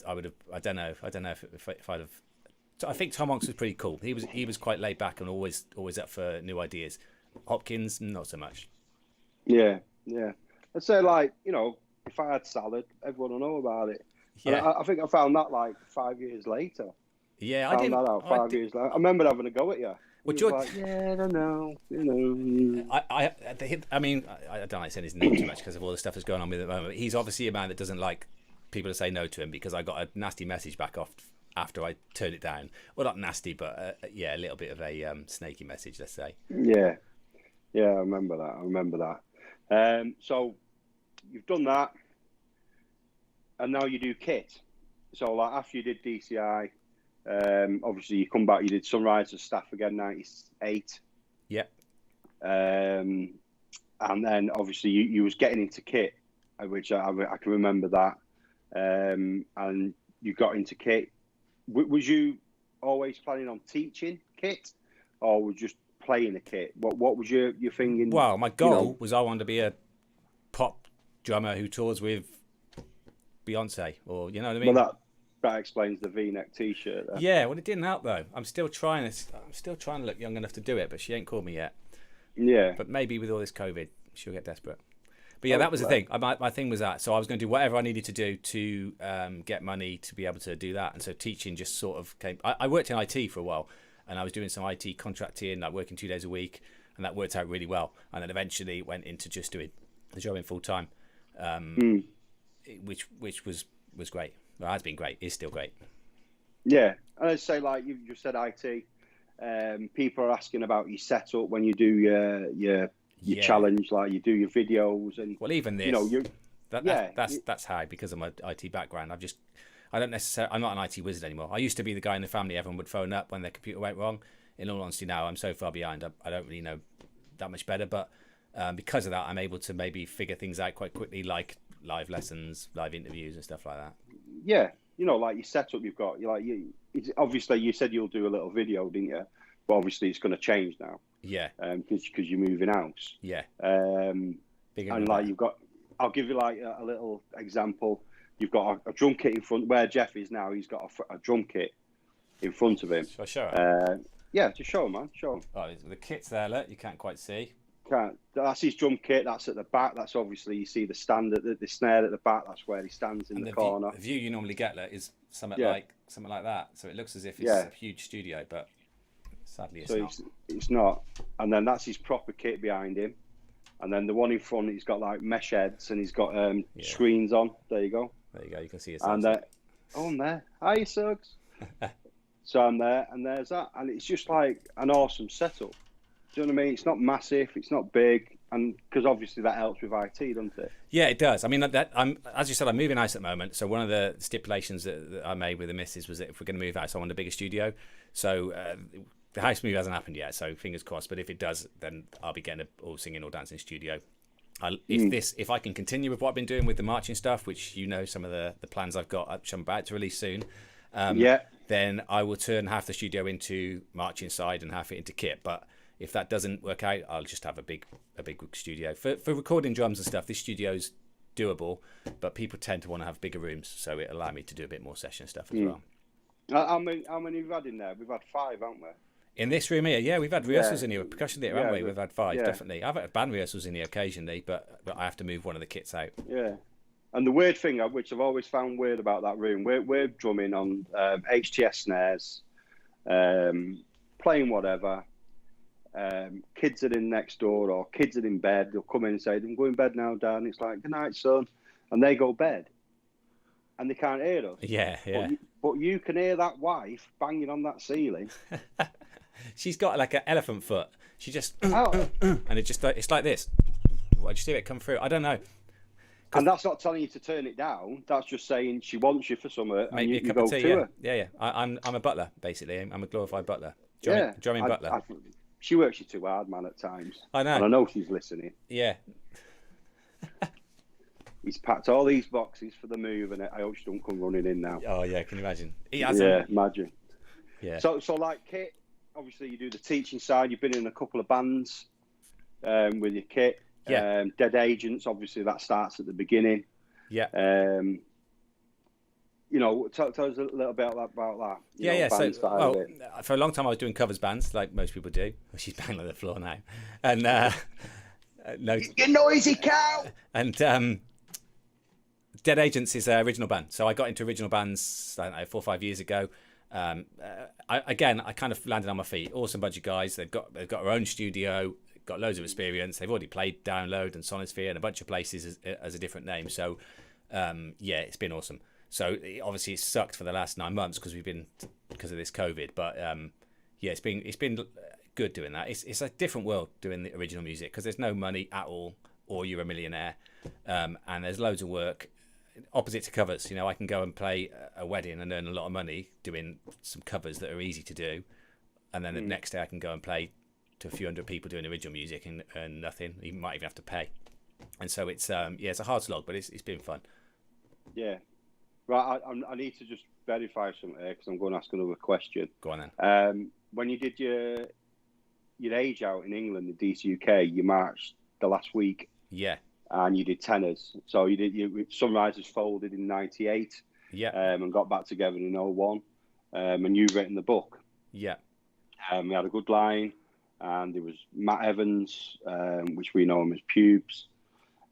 Speaker 2: I would have. I don't know if I'd have. I think Tom Onks was pretty cool. He was quite laid back and always up for new ideas. Hopkins, not so much.
Speaker 1: Yeah. I'd say, like, if I had salad, everyone will know about it. Yeah. I think I found that like 5 years later.
Speaker 2: Yeah,
Speaker 1: I found that out 5 years later. I remember having a go at you.
Speaker 2: Well, George,
Speaker 1: like, yeah, I don't know.
Speaker 2: I mean, I don't like saying his name too much because of all the stuff that's going on with him at the moment. He's obviously a man that doesn't like people to say no to him, because I got a nasty message back off after I turned it down. Well, not nasty, but a little bit of a snaky message, let's say.
Speaker 1: Yeah. Yeah, I remember that. I remember that. So you've done that, and now you do kit. So like after you did DCI, obviously you come back. You did Sunrise as staff again, 98.
Speaker 2: Yeah.
Speaker 1: And then obviously you was getting into kit, which I can remember that. And you got into kit. Was you always planning on teaching kit, or was just playing a kit? What was your thinking?
Speaker 2: Well, my goal was I wanted to be a pop drummer who tours with Beyonce, or you know what I mean.
Speaker 1: Well, that explains the V-neck T-shirt. There.
Speaker 2: Yeah, well, it didn't help though. I'm still trying to look young enough to do it, but she ain't called me yet.
Speaker 1: Yeah.
Speaker 2: But maybe with all this COVID, she'll get desperate. But yeah, that was the thing. My thing was that. So I was going to do whatever I needed to do to get money to be able to do that. And so teaching just sort of came. I worked in IT for a while, and I was doing some IT contracting, like working 2 days a week, and that worked out really well. And then eventually went into just doing the job in full time, which was great. Well, it has been great. It's still great.
Speaker 1: Yeah, and I'd say like you just said, IT. People are asking about your setup when you do your challenge, like you do your videos, and
Speaker 2: well, even this, that's high because of my IT background. I'm not an IT wizard anymore. I used to be the guy in the family everyone would phone up when their computer went wrong. In all honesty, now I'm so far behind, I don't really know that much better. But because of that, I'm able to maybe figure things out quite quickly, like live lessons, live interviews, and stuff like that.
Speaker 1: Yeah, like your setup you've got. Obviously you said you'll do a little video, didn't you? But obviously it's going to change now.
Speaker 2: Yeah.
Speaker 1: Because you're moving house.
Speaker 2: Yeah.
Speaker 1: And like you've got, I'll give you like a little example. You've got a drum kit in front where Geoff is now. He's got a drum kit in front of him.
Speaker 2: Shall I show it?
Speaker 1: Yeah, just show him, man. Show him.
Speaker 2: Oh, the kit's there. Look, you can't quite see.
Speaker 1: That's his drum kit. That's at the back. That's obviously you see the stand at the snare at the back. That's where he stands in the corner.
Speaker 2: The view you normally get is something like that. So it looks as if it's a huge studio, but sadly it's not.
Speaker 1: It's not. And then that's his proper kit behind him. And then the one in front, he's got like mesh heads and he's got screens on. There you go.
Speaker 2: There you go. You can see it.
Speaker 1: And I'm there. Hi, Suggs. So I'm there, and there's that, and it's just like an awesome setup. Do you know what I mean? It's not massive, it's not big, and because obviously that helps with IT, doesn't it?
Speaker 2: Yeah, it does. I mean, as you said, I'm moving house at the moment. So one of the stipulations that I made with the missus was that if we're going to move house, I want a bigger studio. So the house move hasn't happened yet, so fingers crossed. But if it does, then I'll be getting a all singing or dancing studio. If I can continue with what I've been doing with the marching stuff, which some of the plans I've got, which I'm about to release soon. Then I will turn half the studio into marching side and half it into kit. But if that doesn't work out, I'll just have a big studio for recording drums and stuff. This studio's doable, but people tend to want to have bigger rooms, so it allows me to do a bit more session stuff as well.
Speaker 1: How many we've had in there? We've had 5, haven't we?
Speaker 2: In this room here, yeah, we've had rehearsals in here, percussion theatre, haven't we? We've had 5, definitely. I've had band rehearsals in here occasionally, but I have to move one of the kits out.
Speaker 1: Yeah. And the weird thing, which I've always found weird about that room, we're drumming on HTS snares, playing whatever. Kids are in next door or kids are in bed. They'll come in and say, I'm going to bed now, Dad. And it's like, good night, son. And they go bed. And they can't hear us.
Speaker 2: Yeah.
Speaker 1: But you can hear that wife banging on that ceiling.
Speaker 2: She's got like an elephant foot. She just, and it's like this. I just hear it come through. I don't know.
Speaker 1: And that's not telling you to turn it down. That's just saying she wants you for something, and you go to her.
Speaker 2: Yeah. I'm a butler, basically. I'm a glorified butler. Drumming butler.
Speaker 1: She works you too hard, man, at times.
Speaker 2: I know.
Speaker 1: And I know she's listening.
Speaker 2: Yeah.
Speaker 1: He's packed all these boxes for the move, and I hope she don't come running in now.
Speaker 2: Oh, yeah, can you imagine?
Speaker 1: Imagine.
Speaker 2: Yeah.
Speaker 1: So like Kit, obviously you do the teaching side. You've been in a couple of bands with your Kit.
Speaker 2: Yeah.
Speaker 1: Dead Agents, obviously that starts at the beginning.
Speaker 2: Yeah.
Speaker 1: Tell us a little bit about that.
Speaker 2: So, for a long time I was doing covers bands, like most people do. She's banging on the floor now. And no,
Speaker 1: you noisy cow.
Speaker 2: And Dead Agents is an original band. So I got into original bands, I don't know, 4 or 5 years ago. I kind of landed on my feet. Awesome bunch of guys. They've got their own studio. Got loads of experience. They've already played Download and Sonosphere and a bunch of places as a different name. So, it's been awesome. So obviously it's sucked for the last 9 months because of this COVID. But it's been good good doing that. It's a different world doing the original music because there's no money at all, or you're a millionaire, and there's loads of work. Opposite to covers, you know, I can go and play a wedding and earn a lot of money doing some covers that are easy to do, and then the next day I can go and play to a few hundred people doing original music and earn nothing. You might even have to pay, and so it's it's a hard slog, but it's been fun.
Speaker 1: Yeah, right. I need to just verify something here because I'm going to ask another question.
Speaker 2: Go on then.
Speaker 1: When you did your age out in England, the DCUK, you marched the last week.
Speaker 2: Yeah.
Speaker 1: And you did tenors. So Sunrisers folded in 98.
Speaker 2: Yeah.
Speaker 1: And got back together in 01. And you've written the book.
Speaker 2: Yeah.
Speaker 1: We had a good line. And there was Matt Evans, which we know him as Pubes.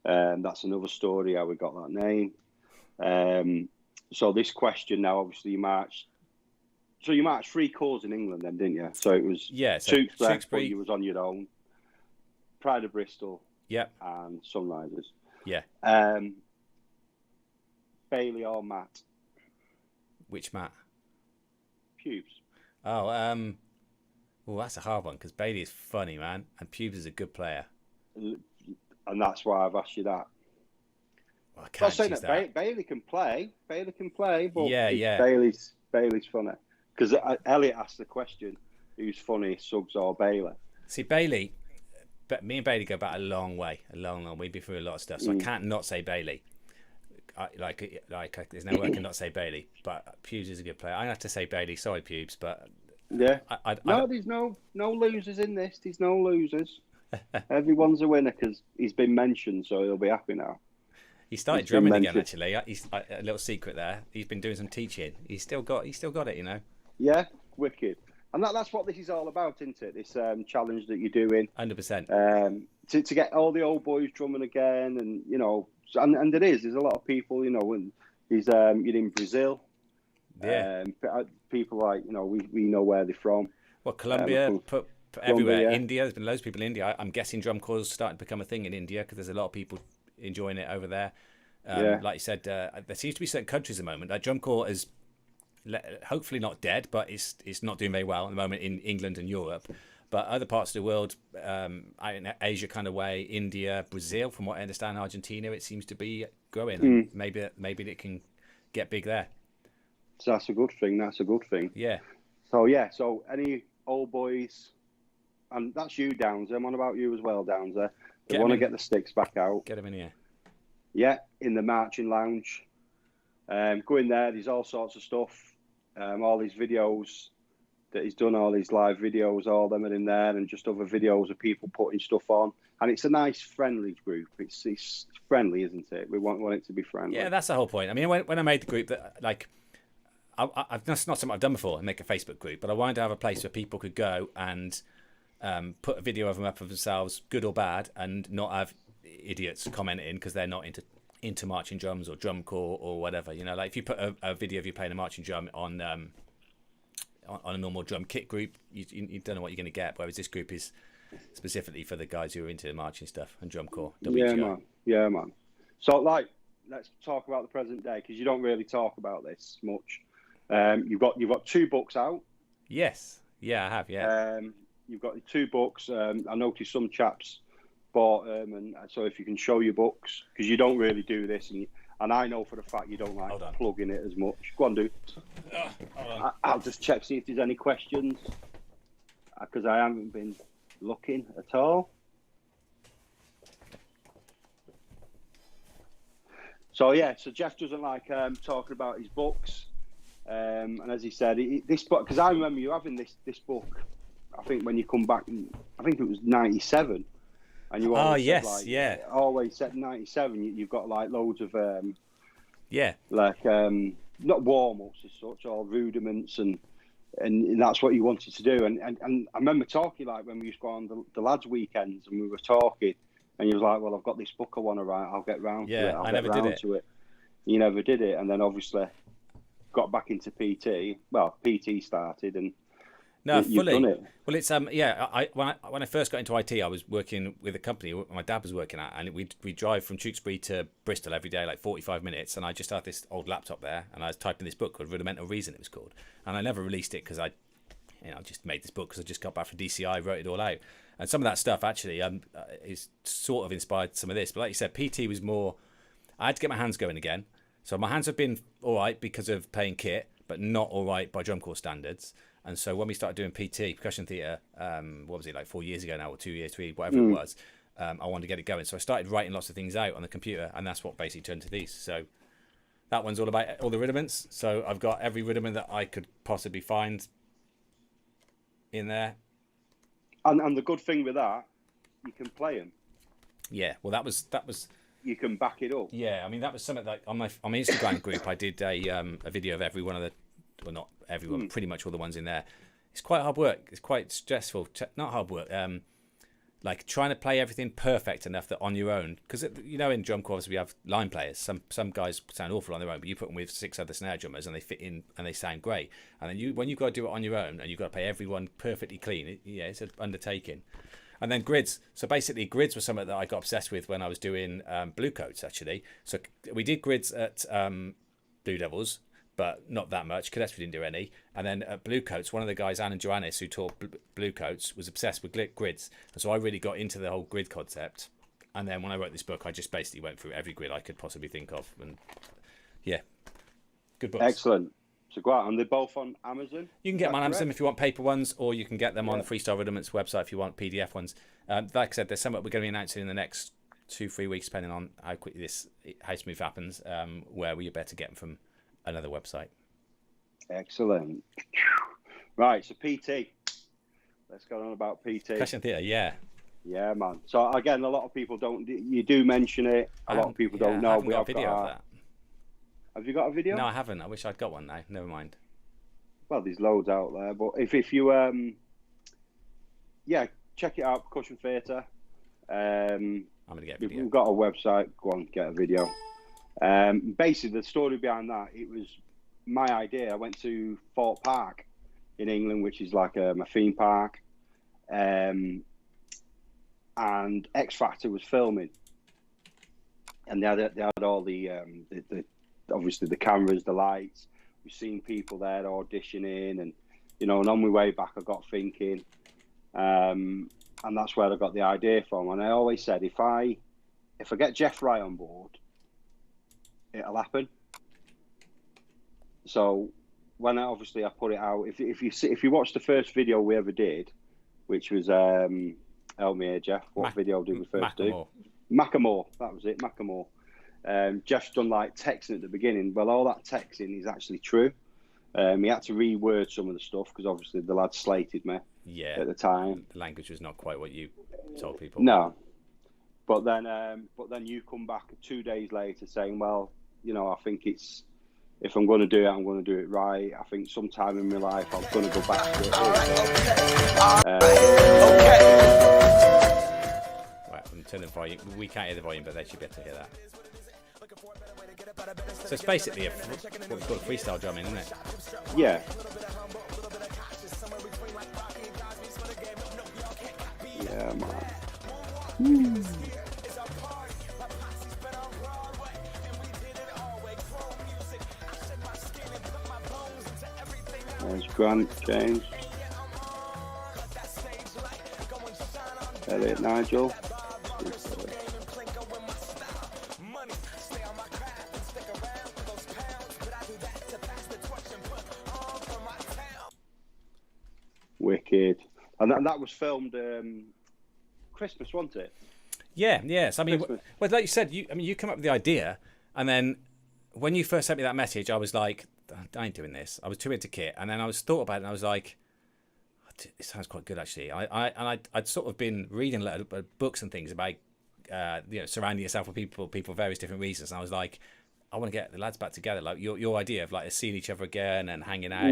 Speaker 1: That's another story how we got that name. So this question now, obviously you marched 3 corps in England then, didn't you? So it was Tewkesbury, you was on your own. Pride of Bristol.
Speaker 2: Yep.
Speaker 1: And Sunrisers.
Speaker 2: Yeah.
Speaker 1: Bailey or Matt?
Speaker 2: Which Matt?
Speaker 1: Pubes.
Speaker 2: Oh, well, that's a hard one because Bailey is funny, man, and Pubes is a good player.
Speaker 1: And that's why I've asked you that.
Speaker 2: Well, I can't
Speaker 1: saying that Bailey can play. But
Speaker 2: yeah.
Speaker 1: Bailey's funny. Because Elliot asked the question, who's funny, Suggs or Bailey?
Speaker 2: See, Bailey... But me and Bailey go back a long way. We've been through a lot of stuff, so I can't not say Bailey. There's no way I can not say Bailey. But Pubes is a good player. I have to say Bailey. Sorry, Pubes, but
Speaker 1: yeah. There's no losers in this. There's no losers. Everyone's a winner because he's been mentioned, so he'll be happy now.
Speaker 2: He started drumming again. Actually, he's a little secret there. He's been doing some teaching. He's still got it, you know.
Speaker 1: Yeah, wicked. And that's what this is all about, isn't it? This challenge that you're doing.
Speaker 2: 100%.
Speaker 1: To get all the old boys drumming again, and you know, and it is. There's a lot of people, you know, and you're in Brazil.
Speaker 2: Yeah.
Speaker 1: People like, you know, we know where they're from.
Speaker 2: Well, Colombia, everywhere. Yeah. India. There's been loads of people in India. I'm guessing drum corps starting to become a thing in India because there's a lot of people enjoying it over there. Like you said, there seems to be certain countries at the moment. Like drum corps is hopefully not dead, but it's not doing very well at the moment in England and Europe. But other parts of the world, in Asia kind of way, India, Brazil, from what I understand, Argentina, it seems to be growing. Maybe it can get big there.
Speaker 1: So that's a good thing.
Speaker 2: Yeah.
Speaker 1: So any old boys, and that's you, Downs. I'm on about you as well, Downs. They want to get the sticks back out.
Speaker 2: Get them in here.
Speaker 1: Yeah, in the marching lounge. Go in there. There's all sorts of stuff. All these videos that he's done, all these live videos, all them are in there, and just other videos of people putting stuff on. And it's a nice, friendly group. It's friendly, isn't it? We want it to be friendly.
Speaker 2: Yeah, that's the whole point. I mean, when I made the group, that's not something I've done before, make a Facebook group, but I wanted to have a place where people could go and put a video of them up of themselves, good or bad, and not have idiots commenting because they're not into marching drums or drum corps or whatever. You know, like if you put a video of you playing a marching drum on a normal drum kit group, you don't know what you're going to get. Whereas this group is specifically for the guys who are into the marching stuff and drum corps.
Speaker 1: Yeah, man. So, let's talk about the present day because you don't really talk about this much. You've got 2 books out. Yes.
Speaker 2: Yeah, I have. Yeah.
Speaker 1: You've got 2 books. I noticed some chaps bought them, and so if you can show your books, because you don't really do this, and I know for a fact you don't like plugging it as much. Go on, dude. I'll just check, see if there's any questions, because I haven't been looking at all. So Geoff doesn't like talking about his books, and as he said, this book, because I remember you having this book, I think when you come back, I think it was 97. And you always always said 97. You've got loads of not warm-ups as such, or rudiments, and that's what you wanted to do. And I remember talking when we used to go on the lads' weekends, and we were talking, and you was like, "Well, I've got this book I want to write. I'll get round to it. I never did it. You never did it, and then obviously got back into PT. Well, PT started and.
Speaker 2: No, fully.
Speaker 1: Done it.
Speaker 2: Well, it's when I first got into IT, I was working with a company my dad was working at, and we drive from Tewkesbury to Bristol every day, 45 minutes, and I just had this old laptop there, and I was typing this book called Rudimental Reason, it was called, and I never released it because I I just made this book because I just got back from DCI, wrote it all out. And some of that stuff actually is sort of inspired some of this. But like you said, PT was more, I had to get my hands going again. So my hands have been all right because of playing kit, but not all right by drum corps standards. And so when we started doing PT, percussion theatre, what was it, like 4 years ago now, or 2 years, 3, whatever it was, I wanted to get it going. So I started writing lots of things out on the computer, and that's what basically turned to these. So that one's all about all the rudiments. So I've got every rudiment that I could possibly find in there.
Speaker 1: And the good thing with that, you can play them.
Speaker 2: Yeah, well, that was.
Speaker 1: You can back it up.
Speaker 2: Yeah, I mean, that was something that on my Instagram group, I did a video of every one of the, well, not everyone, pretty much all the ones in there. It's quite hard work. It's quite stressful. Not hard work. Like trying to play everything perfect enough that on your own, because in drum corps we have line players. Some guys sound awful on their own, but you put them with 6 other snare drummers and they fit in and they sound great. And then when you've got to do it on your own and you've got to play everyone perfectly clean, it's an undertaking. And then grids. So basically, grids was something that I got obsessed with when I was doing Bluecoats, actually. So we did grids at Blue Devils, but not that much. Cadets, we didn't do any. And then at Bluecoats, one of the guys, Anna Joannis, who taught Bluecoats, was obsessed with grids. And so I really got into the whole grid concept. And then when I wrote this book, I just basically went through every grid I could possibly think of. And yeah, good books.
Speaker 1: Excellent. So go out, and they're both on Amazon?
Speaker 2: You can get them on Amazon if you want paper ones, or you can get them on the Freestyle Rudiments website if you want PDF ones. Like I said, there's something we're going to be announcing in the next 2-3 weeks, depending on how quickly how smooth happens, where we better get them from another website.
Speaker 1: Excellent. Right, so PT. Let's go on about PT.
Speaker 2: Percussion theatre, yeah.
Speaker 1: Yeah, man. So again, a lot of people don't. You do mention it. A lot of people don't know.
Speaker 2: I haven't got a video of that.
Speaker 1: Have you got a video?
Speaker 2: No, I haven't. I wish I'd got one now. Never mind.
Speaker 1: Well, there's loads out there, but if you check it out, Percussion Theatre.
Speaker 2: I'm gonna get a video.
Speaker 1: We've got a website. Go on, get a video. Basically, the story behind that, it was my idea. I went to Fort Park in England, which is like a theme park, and X Factor was filming, and they had all the obviously the cameras, the lights. We've seen people there auditioning, and and on my way back, I got thinking, and that's where I got the idea from. And I always said, if I get Geoff Fry on board, it'll happen. So when I put it out, if you watch the first video we ever did, which was help me here, Geoff. What video did we first do? Macklemore. That was it, Macklemore. Geoff's done like texting at the beginning. Well, all that texting is actually true. He had to reword some of the stuff because obviously the lad slated me at the time.
Speaker 2: The language was not quite what you told people.
Speaker 1: No, but then you come back 2 days later saying, well, I think if I'm going to do it, I'm going to do it right. I think sometime in my life I'm going to go back to it.
Speaker 2: Right, I'm turning the volume. We can't hear the volume, but they should be able to hear that. So it's basically what we call a freestyle drumming, isn't it?
Speaker 1: Yeah. Yeah, man. There's Grant, James. Elliot, Nigel. Wicked. And that was filmed Christmas, wasn't it?
Speaker 2: Yeah, yes. I mean, well, like you said, you come up with the idea, and then when you first sent me that message, I was like, I ain't doing this. I was too into kit, and then I was thought about it, and I was like, it sounds quite good actually. I'd sort of been reading a lot of books and things about surrounding yourself with people for various different reasons. And I was like, I want to get the lads back together. Like your idea of like seeing each other again and hanging out,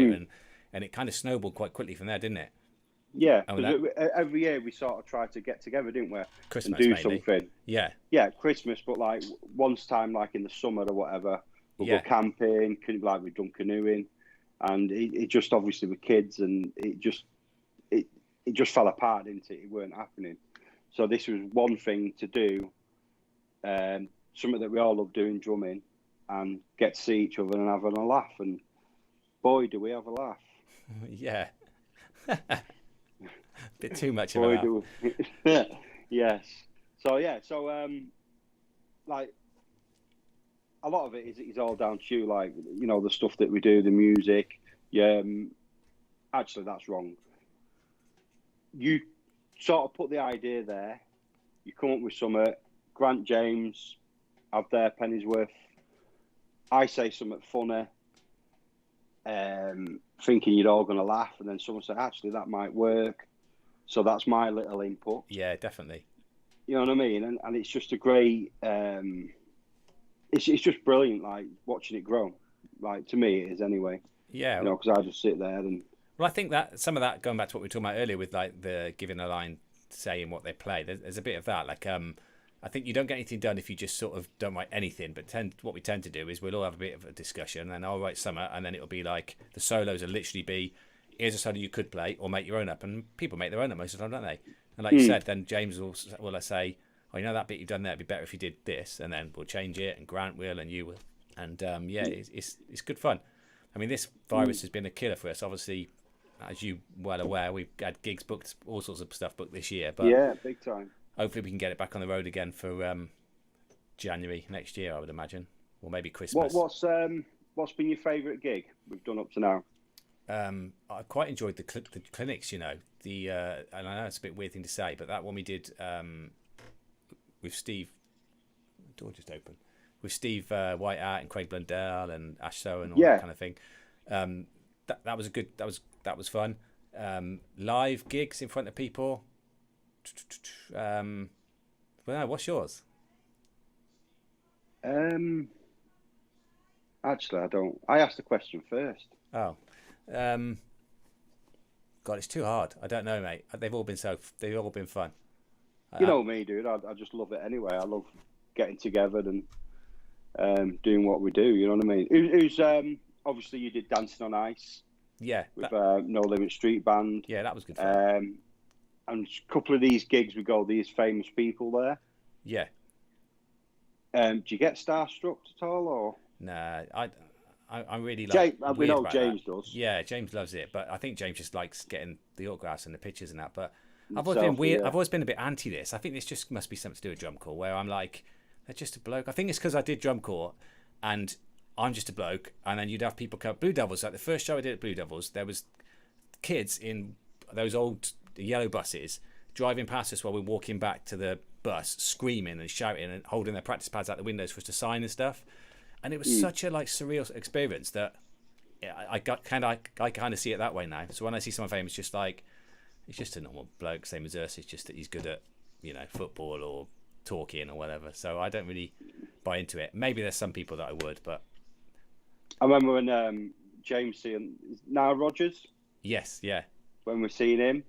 Speaker 2: and it kind of snowballed quite quickly from there, didn't it?
Speaker 1: Yeah, every year we sort of tried to get together, didn't we?
Speaker 2: Christmas,
Speaker 1: and do
Speaker 2: mainly.
Speaker 1: something. Yeah, Christmas, but like once time, like in the summer or whatever, we'll go camping. Like we've done canoeing, and it just obviously with kids, and it just fell apart, didn't it? It weren't happening. So this was one thing to do, something that we all love doing, drumming, and get to see each other and having a laugh. And boy, do we have a laugh!
Speaker 2: Yeah. Bit too much of
Speaker 1: Boy,
Speaker 2: that.
Speaker 1: do yes. So yeah, so like a lot of it is all down to you, like, you know, the stuff that we do, the music. Yeah, actually, that's wrong. You sort of put the idea there, you come up with something. Grant, James have their penny's worth. I say something funny, thinking you're all going to laugh, and then someone say, actually, that might work. So that's my little input.
Speaker 2: Yeah, definitely.
Speaker 1: You know what I mean? And it's just a great, it's just brilliant, like, watching it grow. Like, to me, it is anyway.
Speaker 2: Yeah.
Speaker 1: You know, because I just sit there and...
Speaker 2: Well, I think that some of that, going back to what we were talking about earlier with like the giving a line, saying what they play, there's a bit of that. Like, I think you don't get anything done if you just sort of don't write anything. But what we tend to do is we'll all have a bit of a discussion, and I'll write some, and then it'll be like the solos will literally be, here's a solo you could play, or make your own up. And people make their own up most of the time, don't they? And like you said, then James will say, oh, you know that bit you've done there, it'd be better if you did this, and then we'll change it, and Grant will, and you will, and yeah, it's good fun. I mean, this virus has been a killer for us. Obviously, as you well aware, we've had gigs booked, all sorts of stuff booked this year. But
Speaker 1: yeah, big time.
Speaker 2: Hopefully, we can get it back on the road again for January next year, I would imagine, or maybe Christmas.
Speaker 1: What's been your favourite gig we've done up to now?
Speaker 2: I quite enjoyed the clinics. You know, and I know it's a bit weird thing to say, but that one we did with Steve. The door just opened. With Steve Whiteout and Craig Blundell and Ash So and all that kind of thing. That was a good. That was fun. Live gigs in front of people. Well, no, what's yours?
Speaker 1: Actually, I don't. I asked the question first.
Speaker 2: Oh, God, it's too hard. I don't know, mate. They've all been fun.
Speaker 1: You know me, dude. I just love it anyway. I love getting together and doing what we do. You know what I mean? Who's obviously you did Dancing on Ice.
Speaker 2: Yeah.
Speaker 1: With No Limit Street Band.
Speaker 2: Yeah, that was good fun.
Speaker 1: And a couple of these gigs, we got these famous people there.
Speaker 2: Yeah.
Speaker 1: Do you get starstruck at all, or?
Speaker 2: Nah, I really like.
Speaker 1: We know James does.
Speaker 2: Yeah, James loves it, but I think James just likes getting the autographs and the pictures and that. But I've always been weird. Yeah. I've always been a bit anti this. I think this just must be something to do with drum corps, where I'm like, they're just a bloke. I think it's because I did drum corps, and I'm just a bloke, and then you'd have people come. Blue Devils, like the first show I did at Blue Devils, there was kids in those old yellow buses driving past us while we're walking back to the bus, screaming and shouting and holding their practice pads out the windows for us to sign and stuff. And it was such a like surreal experience that I kind of see it that way now. So when I see someone famous, just like he's just a normal bloke, same as us. It's just that he's good at football or talking or whatever. So I don't really buy into it. Maybe there's some people that I would, but
Speaker 1: I remember when James seeing Nile Rodgers.
Speaker 2: Yes, yeah.
Speaker 1: When we're seeing him,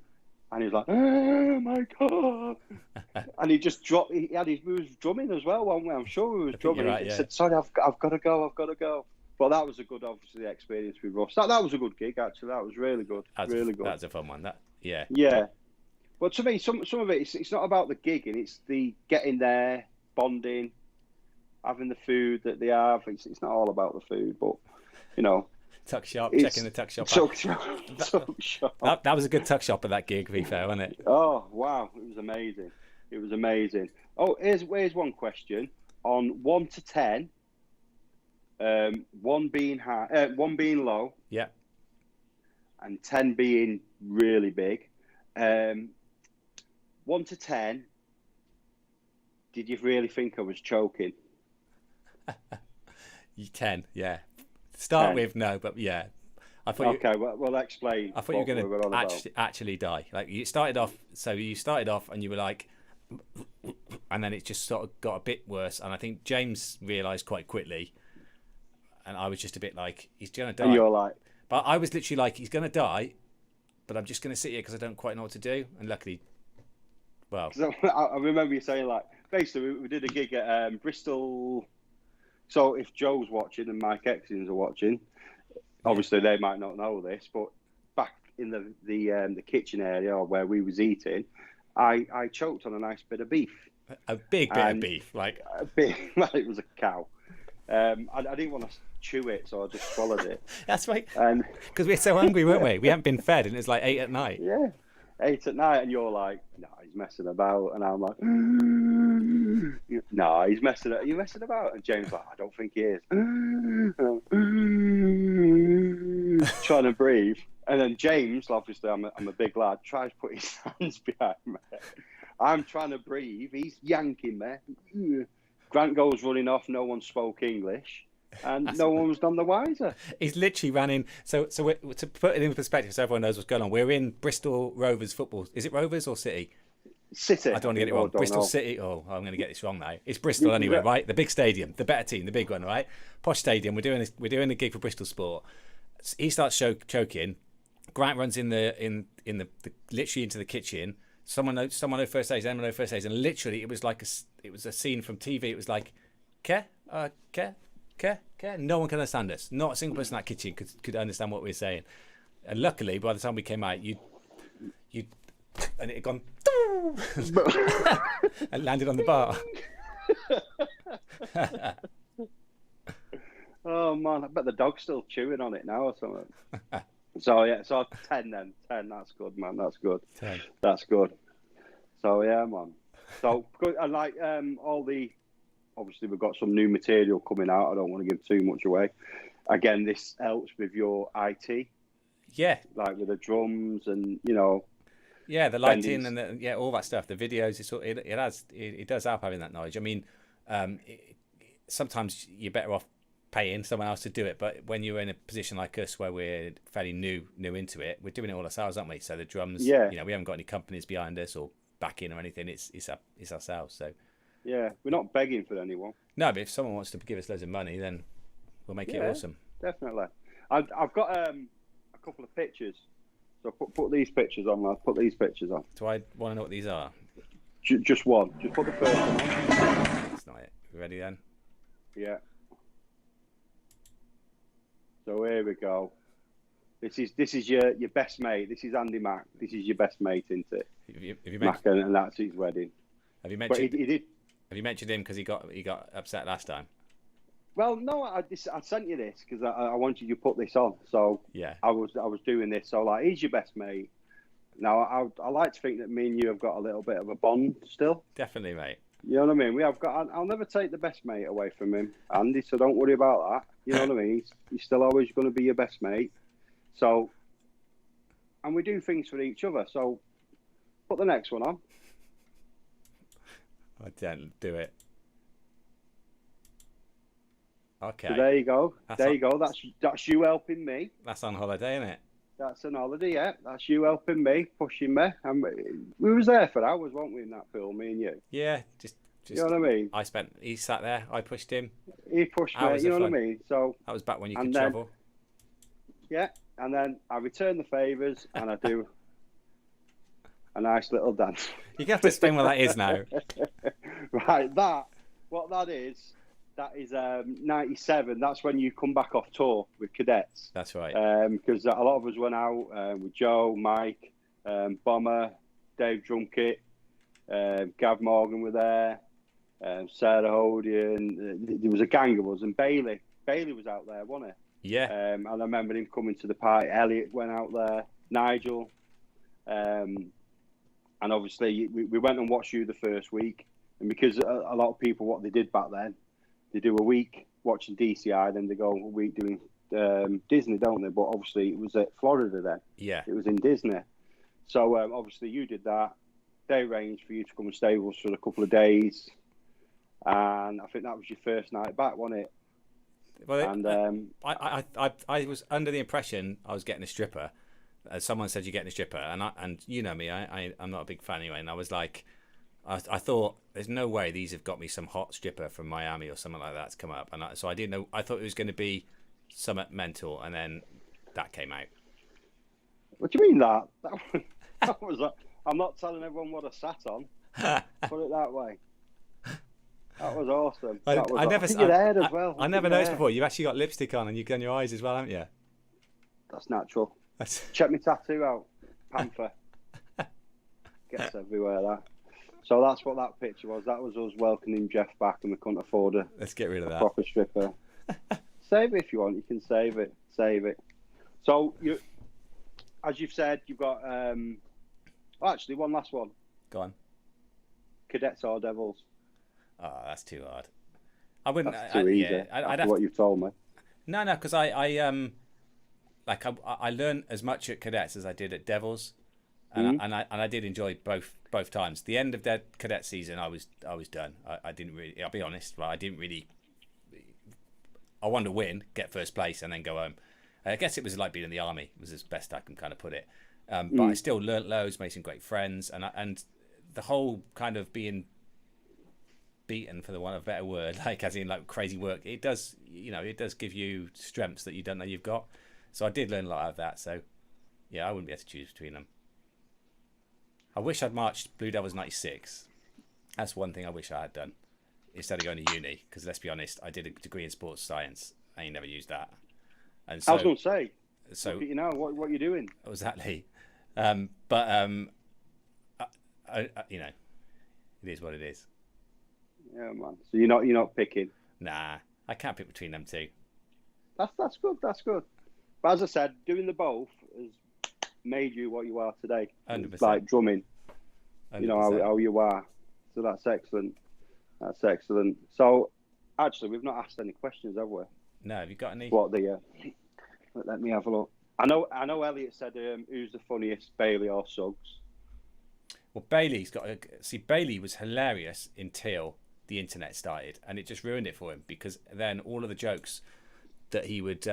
Speaker 1: and he was like, "Oh my god!" And he just dropped. He was drumming as well, wasn't we? I'm sure he was drumming.
Speaker 2: Right,
Speaker 1: he said, "Sorry, I've got to go." But that was a good, obviously, experience with Russ. That was a good gig, actually. That was really good. Really good.
Speaker 2: That's a fun one. Yeah.
Speaker 1: But to me, some of it, it's not about the gigging. It's the getting there, bonding, having the food that they have. It's not all about the food, but
Speaker 2: Tuck shop, checking the tuck shop.
Speaker 1: Tuck shop.
Speaker 2: That was a good tuck shop at that gig, to be fair, wasn't it?
Speaker 1: Oh wow, it was amazing. Oh, here's one question on 1 to 10. 1 being high, 1 being low.
Speaker 2: Yeah.
Speaker 1: And 10 being really big. 1 to 10. Did you really think I was choking?
Speaker 2: 10, yeah. Start
Speaker 1: 10.
Speaker 2: With no, but yeah.
Speaker 1: Okay, well, explain.
Speaker 2: I thought you were going to actually die. Like you started off and you were like, and then it just sort of got a bit worse. And I think James realised quite quickly, and I was just a bit like, he's going to die.
Speaker 1: And you're like,
Speaker 2: but I was literally like, he's going to die, but I'm just going to sit here because I don't quite know what to do. And luckily, well,
Speaker 1: I remember you saying like, basically we did a gig at Bristol. So if Joe's watching and Mike Exons are watching, obviously they might not know this, but back in the kitchen area where we was eating, I choked on a nice bit of beef.
Speaker 2: A big bit of beef, like
Speaker 1: a bit. Well, it was a cow. I didn't want to chew it, so I just swallowed it.
Speaker 2: That's right.
Speaker 1: And
Speaker 2: Because we were so hungry, weren't we? We hadn't been fed, and it was like 8 at night.
Speaker 1: yeah, 8 at night, and you're like, no, he's messing about, and I'm like, no, he's messing. Are you messing about? And James like, I don't think he is. Trying to breathe, and then James, obviously, I'm a big lad, tries to put his hands behind me. I'm trying to breathe. He's yanking me. Grant goes running off. No one spoke English. And no one was none the wiser.
Speaker 2: He's literally ran in. So to put it in perspective, so everyone knows what's going on. We're in Bristol Rovers football. Is it Rovers or City?
Speaker 1: City.
Speaker 2: I don't want to get it wrong. Bristol
Speaker 1: know.
Speaker 2: City. Oh, I'm going to get this wrong now. It's Bristol anyway, right? The big stadium, the better team, the big one, right? Posh stadium. We're doing a gig for Bristol Sport. He starts choking. Grant runs in the literally into the kitchen. Someone knows first aids, anyone knows first aids, and literally it was like a scene from TV. It was like, care. No one can understand us. Not a single person in that kitchen could understand what we were saying. And luckily, by the time we came out, you and it had gone and landed on the bar.
Speaker 3: Oh man, I bet the dog's still chewing on it now or something. So yeah, so 10 then. 10, that's good, man. That's good.
Speaker 2: 10.
Speaker 3: That's good. So yeah, man. So good. And like all the, obviously we've got some new material coming out. I don't want to give too much away. Again, this helps with your IT.
Speaker 2: Yeah.
Speaker 3: Like with the drums and you know.
Speaker 2: Yeah, the lighting and all that stuff. The videos, it does help having that knowledge. I mean, sometimes you're better off paying someone else to do it, but when you're in a position like us where we're fairly new into it, we're doing it all ourselves, aren't we? So the drums, we haven't got any companies behind us or backing or anything. It's ourselves. So
Speaker 3: yeah, we're not begging for anyone.
Speaker 2: No, but if someone wants to give us loads of money, then we'll make it awesome.
Speaker 3: Definitely. I've got a couple of pictures. So put these pictures on, lad. Put these pictures on.
Speaker 2: Do I want to know what these are?
Speaker 3: Just one. Just put the first one on.
Speaker 2: That's not it. We ready then?
Speaker 3: Yeah. So here we go. This is your best mate. This is Andy Mack. This is your best mate, isn't it?
Speaker 2: Have you
Speaker 3: Mack, and that's his wedding.
Speaker 2: Have you mentioned?
Speaker 3: But he did.
Speaker 2: Have you mentioned him because he got upset last time?
Speaker 3: Well, no, I sent you this because I wanted you to put this on. So
Speaker 2: yeah,
Speaker 3: I was doing this. So like, he's your best mate. Now I like to think that me and you have got a little bit of a bond still.
Speaker 2: Definitely, mate.
Speaker 3: You know what I mean? We have got. I'll never take the best mate away from him, Andy. So don't worry about that. You know what I mean? He's still always going to be your best mate. So, and we do things for each other. So, put the next one on.
Speaker 2: I don't do it. Okay.
Speaker 3: So there you go. You go. That's you helping me.
Speaker 2: That's on holiday, isn't it?
Speaker 3: That's an holiday, yeah. That's you helping me, pushing me. And we was there for hours, weren't we, in that film, me and you?
Speaker 2: Yeah, just
Speaker 3: you know what I mean?
Speaker 2: He sat there, I pushed him.
Speaker 3: He pushed me, you know what I mean? So
Speaker 2: that was back when you could travel.
Speaker 3: Yeah, and then I return the favours and I do a nice little dance.
Speaker 2: You're going to have to explain what that is now.
Speaker 3: Right, what that is 97. That's when you come back off tour with Cadets.
Speaker 2: That's right.
Speaker 3: Because a lot of us went out with Joe, Mike, Bomber, Dave Drunkett, Gav Morgan were there, Sarah Hodian. There was a gang of us, and Bailey was out there, wasn't he?
Speaker 2: Yeah.
Speaker 3: And I remember him coming to the party. Elliot went out there, Nigel, and obviously we went and watched you the first week. And because a lot of people, what they did back then, they do a week watching DCI, then they go a week doing Disney, don't they? But obviously it was at Florida then.
Speaker 2: Yeah.
Speaker 3: It was in Disney. So obviously you did that. They arranged for you to come and stay with us for a couple of days. And I think that was your first night back, wasn't it?
Speaker 2: Well,
Speaker 3: and
Speaker 2: I was under the impression I was getting a stripper. Someone said you're getting a stripper, and you know me, I'm not a big fan anyway. And I was like, I thought there's no way these have got me some hot stripper from Miami or something like that to come up. And so I didn't know. I thought it was going to be something mental, and then that came out.
Speaker 3: What do you mean that? That was. I'm not telling everyone what I sat on. Put it that way. That was awesome. I
Speaker 2: never noticed before. You've actually got lipstick on, and you've done your eyes as well, haven't you?
Speaker 3: That's natural. Check my tattoo out. Panther. Gets everywhere, that. So that's what that picture was. That was us welcoming Geoff back, and we couldn't afford
Speaker 2: Let's get rid of that.
Speaker 3: Proper stripper.
Speaker 1: Save it if you want. You can save it. Save it. So you, as you've said, you've got. Actually, one last one.
Speaker 2: Go on.
Speaker 1: Cadets or Devils?
Speaker 2: Oh, that's too hard. I wouldn't.
Speaker 1: That's too easy.
Speaker 2: Yeah, I'd have
Speaker 1: what you've told me.
Speaker 2: No, because I learned as much at Cadets as I did at Devils, and I did enjoy both times. The end of that Cadet season, I was done. I didn't really. I'll be honest. I didn't really. I wanted to win, get first place, and then go home. I guess it was like being in the army. It was as best I can kind of put it. But I still learnt loads, made some great friends, and the whole kind of being beaten, for the want of a better word, like as in like crazy work, it does give you strengths that you don't know you've got. So I did learn a lot out of that. So yeah, I wouldn't be able to choose between them. I wish I'd marched Blue Devils 96. That's one thing I wish I had done instead of going to uni, because let's be honest, I did a degree in sports science. I ain't never used that. And so,
Speaker 1: I was going to say,
Speaker 2: so
Speaker 1: look at you know what are you doing?
Speaker 2: Exactly. You know, it is what it is.
Speaker 1: Yeah, man. So you're not picking.
Speaker 2: Nah, I can't pick between them two.
Speaker 1: That's good. That's good. But as I said, doing the both has made you what you are today.
Speaker 2: 100%.
Speaker 1: Like drumming.
Speaker 2: 100%.
Speaker 1: You know how you are. So that's excellent. That's excellent. So actually, we've not asked any questions, have we?
Speaker 2: No, have you got any?
Speaker 1: What the? Let me have a look. I know. Elliot said, "Who's the funniest, Bailey or Suggs?"
Speaker 2: Well, Bailey's got. Bailey was hilarious until the internet started, and it just ruined it for him, because then all of the jokes that he would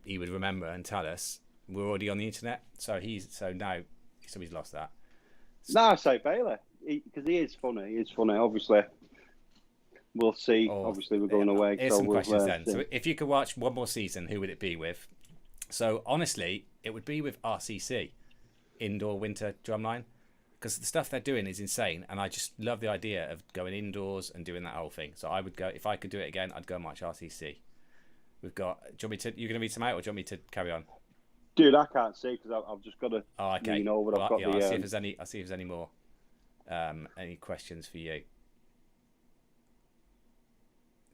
Speaker 2: remember and tell us were already on the internet. So he's lost that.
Speaker 1: No, I say Bailey, because he is funny. He is funny. Obviously, we'll see. Obviously, we're going away.
Speaker 2: Here's
Speaker 1: so
Speaker 2: some questions then.
Speaker 1: See.
Speaker 2: So if you could watch one more season, who would it be with? So honestly, it would be with RCC, Indoor Winter Drumline, because the stuff they're doing is insane, and I just love the idea of going indoors and doing that whole thing. So I would go, if I could do it again, I'd go and watch RCC. We've got. Do you want me to? You going to read some out, or do you want me to carry on?
Speaker 1: Dude, I can't see because I've just got to.
Speaker 2: Oh, okay.
Speaker 1: Lean over. I've got
Speaker 2: I'll see if there's any. I'll see if there's any more. Any questions for you?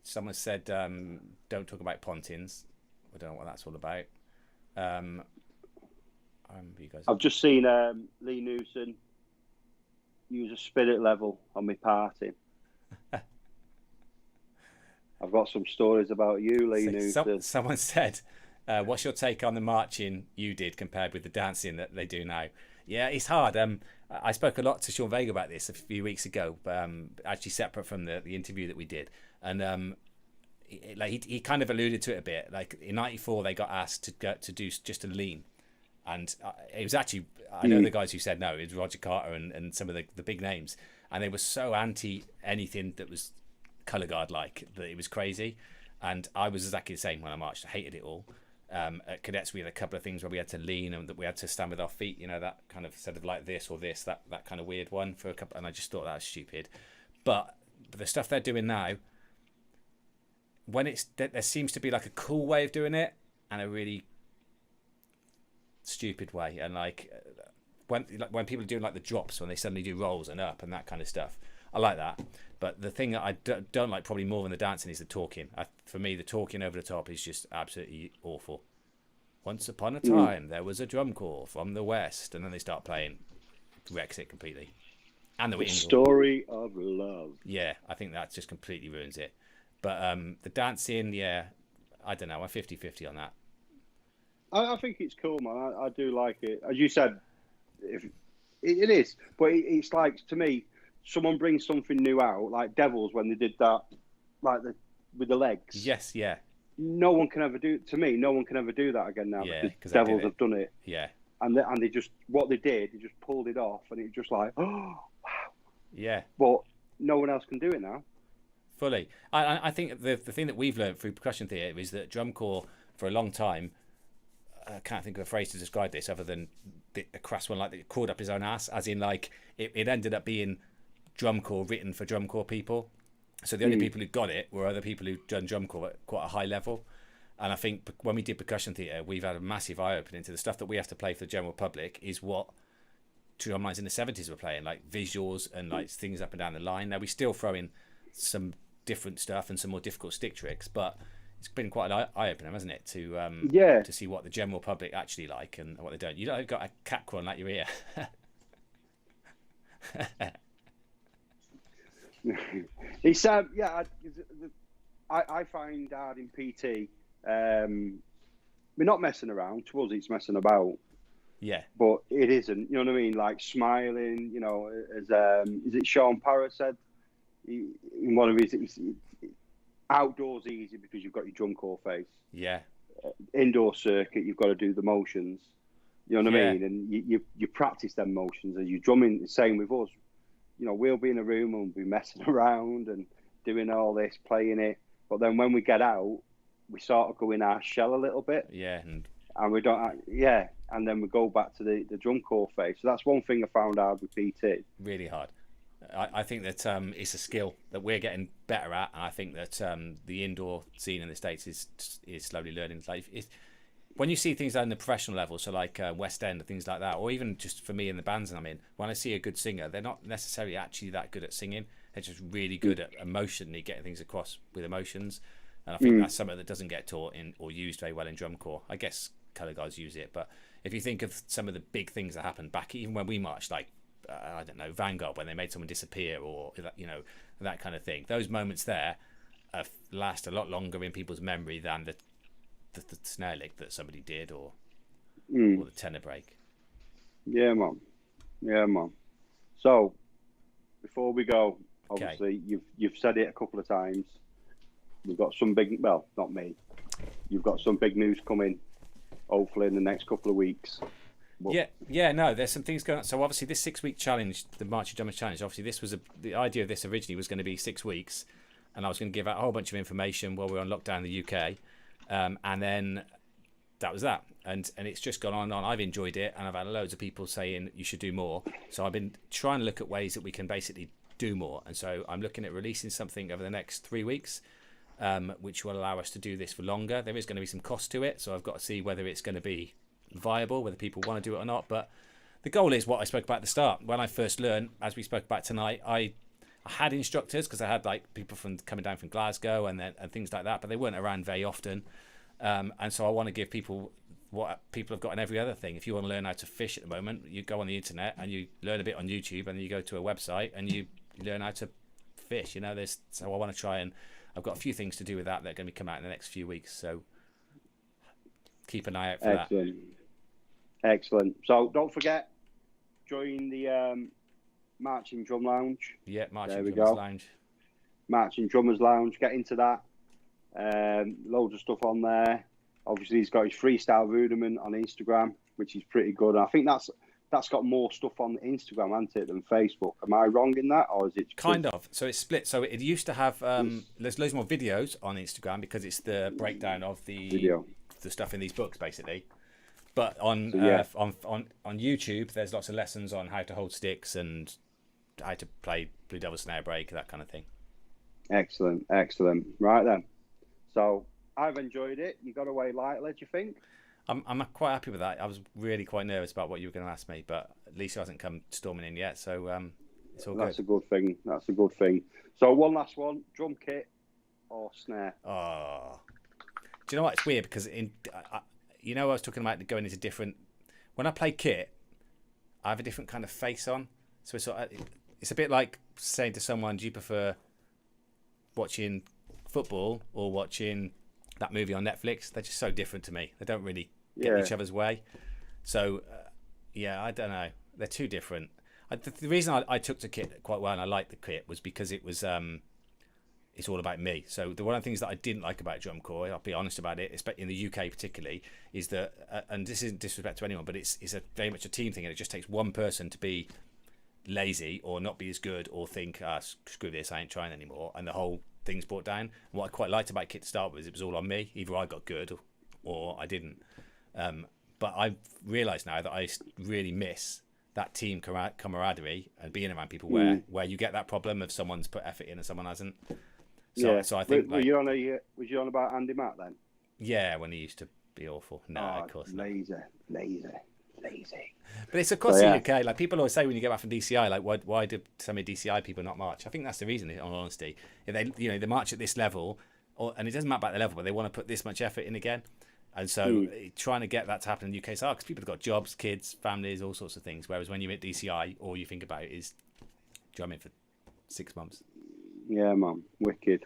Speaker 2: Someone said, "Don't talk about pontins." I don't know what that's all about. You guys.
Speaker 1: I've just seen Lee Newson use a spirit level on my party. I've got some stories about you, Lee Newson.
Speaker 2: Someone said, "What's your take on the marching you did compared with the dancing that they do now?" Yeah, it's hard. I spoke a lot to Sean Vega about this a few weeks ago, actually separate from the interview that we did, and he kind of alluded to it a bit. Like in '94, they got asked to do just a lean, and it was actually, I know the guys who said no. It was Roger Carter and some of the big names, and they were so anti anything that was colour guard like that it was crazy. And I was exactly the same when I marched. I hated it all. At Cadets, we had a couple of things where we had to lean and that we had to stand with our feet, you know, that kind of instead of like this or this, that kind of weird one for a couple, and I just thought that was stupid. But the stuff they're doing now, when there seems to be like a cool way of doing it and a really stupid way, and like when people are doing like the drops, when they suddenly do rolls and up and that kind of stuff, I like that. But the thing that I don't like probably more than the dancing is the talking. For me, the talking over the top is just absolutely awful. Once upon a time, there was a drum corps from the West, and then they start playing. Wrecks it completely. And the
Speaker 1: story of love.
Speaker 2: Yeah, I think that just completely ruins it. But the dancing, yeah, I don't know. I'm 50-50 on that.
Speaker 1: I think it's cool, man. I do like it. As you said, it is. But it's like, to me, someone brings something new out, like Devils when they did that, like with the legs.
Speaker 2: Yes, yeah.
Speaker 1: No one can ever do. To me, no one can ever do that again now, because Devils have done it.
Speaker 2: Yeah.
Speaker 1: And they just, what they did, they just pulled it off, and it's just like, oh, wow.
Speaker 2: Yeah.
Speaker 1: But no one else can do it now.
Speaker 2: Fully. I think the thing that we've learned through percussion theatre is that drum corps for a long time, I can't think of a phrase to describe this other than a crass one, like it crawled up his own ass, as in like it ended up being drum corps written for drum corps people. So the only people who got it were other people who'd done drum corps at quite a high level. And I think when we did percussion theatre, we've had a massive eye-opening to the stuff that we have to play for the general public is what drumlines in the 70s were playing, like visuals and like things up and down the line. Now we still throw in some different stuff and some more difficult stick tricks, but it's been quite an eye opener, hasn't it? To see what the general public actually like and what they don't. You don't got a cat crawling at your ear.
Speaker 1: It's I find hard in PT. We're not messing around. To us, it's messing about.
Speaker 2: Yeah.
Speaker 1: But it isn't. You know what I mean? Like smiling. You know, as is it Sean Parra said in one of his outdoors easy because you've got your drum corps face.
Speaker 2: Yeah.
Speaker 1: Indoor circuit, you've got to do the motions. You know what I mean? And you practice them motions as you're drumming. The same with us. You know, we'll be in a room and we'll be messing around and doing all this, playing it. But then when we get out, we sort of go in our shell a little bit.
Speaker 2: Yeah.
Speaker 1: And we don't, and then we go back to the drum corps phase. So that's one thing I found out with PT.
Speaker 2: Really hard. I think that it's a skill that we're getting better at, and I think that the indoor scene in the States is slowly learning. Like when you see things in the professional level, so like West End and things like that, or even just for me in the bands that I'm in, when I see a good singer, they're not necessarily actually that good at singing. They're just really good at emotionally getting things across with emotions. And I think that's something that doesn't get taught in or used very well in drum corps. I guess colour guys use it, but if you think of some of the big things that happened back even when we marched, like I don't know, Vanguard, when they made someone disappear, or that kind of thing, those moments there last a lot longer in people's memory than the snare lick that somebody did or the tenor break.
Speaker 1: Yeah, man. So before we go, obviously you've said it a couple of times. We've got some big, well, not me. You've got some big news coming, hopefully in the next couple of weeks.
Speaker 2: No, there's some things going on. So obviously this 6-week challenge, the Marching Drummers Challenge, obviously this was the idea of this originally was going to be 6 weeks, and I was going to give out a whole bunch of information while we were on lockdown in the UK, and then that was that. And it's just gone on and on. I've enjoyed it, and I've had loads of people saying you should do more. So I've been trying to look at ways that we can basically do more, and so I'm looking at releasing something over the next 3 weeks, which will allow us to do this for longer. There is going to be some cost to it, so I've got to see whether it's going to be viable, whether people want to do it or not. But the goal is what I spoke about at the start. When I first learned, as we spoke about tonight, I had instructors because I had like people from coming down from Glasgow and things like that, but they weren't around very often. And so I want to give people what people have got in every other thing. If you want to learn how to fish at the moment, you go on the internet and you learn a bit on YouTube, and then you go to a website and you learn how to fish. So I want to try, and I've got a few things to do with that are going to come out in the next few weeks. So keep an eye out for that.
Speaker 1: Excellent. So don't forget, join the Marching Drum Lounge.
Speaker 2: Yeah, Marching Drummers Lounge.
Speaker 1: Marching Drummers Lounge. Get into that. Loads of stuff on there. Obviously, he's got his freestyle rudiment on Instagram, which is pretty good. And I think that's got more stuff on Instagram, hasn't it, than Facebook? Am I wrong in that, or is it
Speaker 2: kind of? So it's split. So it used to have there's loads more videos on Instagram because it's the breakdown of the stuff in these books, basically. But on YouTube, there's lots of lessons on how to hold sticks and how to play Blue Devil snare break, that kind of thing.
Speaker 1: Excellent. Right then. So I've enjoyed it. You got away lightly, do you think?
Speaker 2: I'm quite happy with that. I was really quite nervous about what you were going to ask me, but at least it hasn't come storming in yet, so it's all good. That's
Speaker 1: a good thing. So one last one: drum kit or snare?
Speaker 2: Oh, do you know what? It's weird because I was talking about going into different. When I play kit, I have a different kind of face on, so it's a bit like saying to someone, "Do you prefer watching football or watching that movie on Netflix?" They're just so different to me. They don't really get each other's way. So I don't know. They're too different. The reason I took to kit quite well and I liked the kit was because it was it's all about me. So one of the things that I didn't like about drum corps, I'll be honest about it, in the UK particularly, is that and this isn't disrespect to anyone, but it's very much a team thing, and it just takes one person to be lazy or not be as good or think screw this, I ain't trying anymore, and the whole thing's brought down. And what I quite liked about kit to start with, it was all on me. Either I got good or I didn't. But I've realised now that I really miss that team camaraderie and being around people where you get that problem of someone's put effort in and someone hasn't. So I think
Speaker 1: was you on about Andy Matt then?
Speaker 2: Yeah, when he used to be awful. No, of course not.
Speaker 1: Lazy.
Speaker 2: But it's across the UK. Like people always say when you get back from DCI, like why do so many DCI people not march? I think that's the reason. In all honesty, if they march at this level, and it doesn't matter about the level, but they want to put this much effort in again. And so trying to get that to happen in the UK, because people have got jobs, kids, families, all sorts of things. Whereas when you're at DCI, all you think about is drumming for 6 months.
Speaker 3: Yeah, man. Wicked.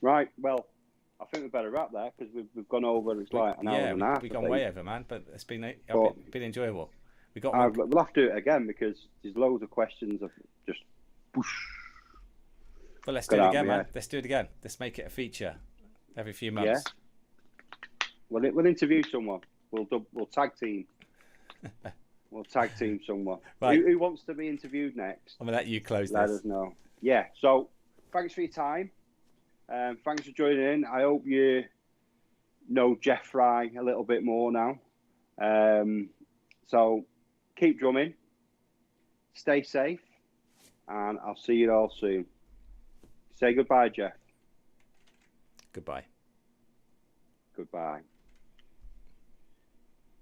Speaker 3: Right, well, I think we better wrap there because we've gone over. It's like an hour and a half.
Speaker 2: We've gone way over, man. But it's been enjoyable.
Speaker 3: We'll have to do it again because there's loads of questions of just. Whoosh.
Speaker 2: Well, let's do it again, man. Let's do it again. Let's make it a feature every few months.
Speaker 3: Yeah. We'll interview someone. We'll tag team. We'll tag team someone.
Speaker 2: Right.
Speaker 3: Who wants to be interviewed next?
Speaker 2: I'm gonna let you close
Speaker 3: Let
Speaker 2: this.
Speaker 3: us know. Yeah. So thanks for your time. Thanks for joining in. I hope you know Geoff Fry a little bit more now. So keep drumming. Stay safe, and I'll see you all soon. Say goodbye, Geoff.
Speaker 2: Goodbye.
Speaker 3: Goodbye.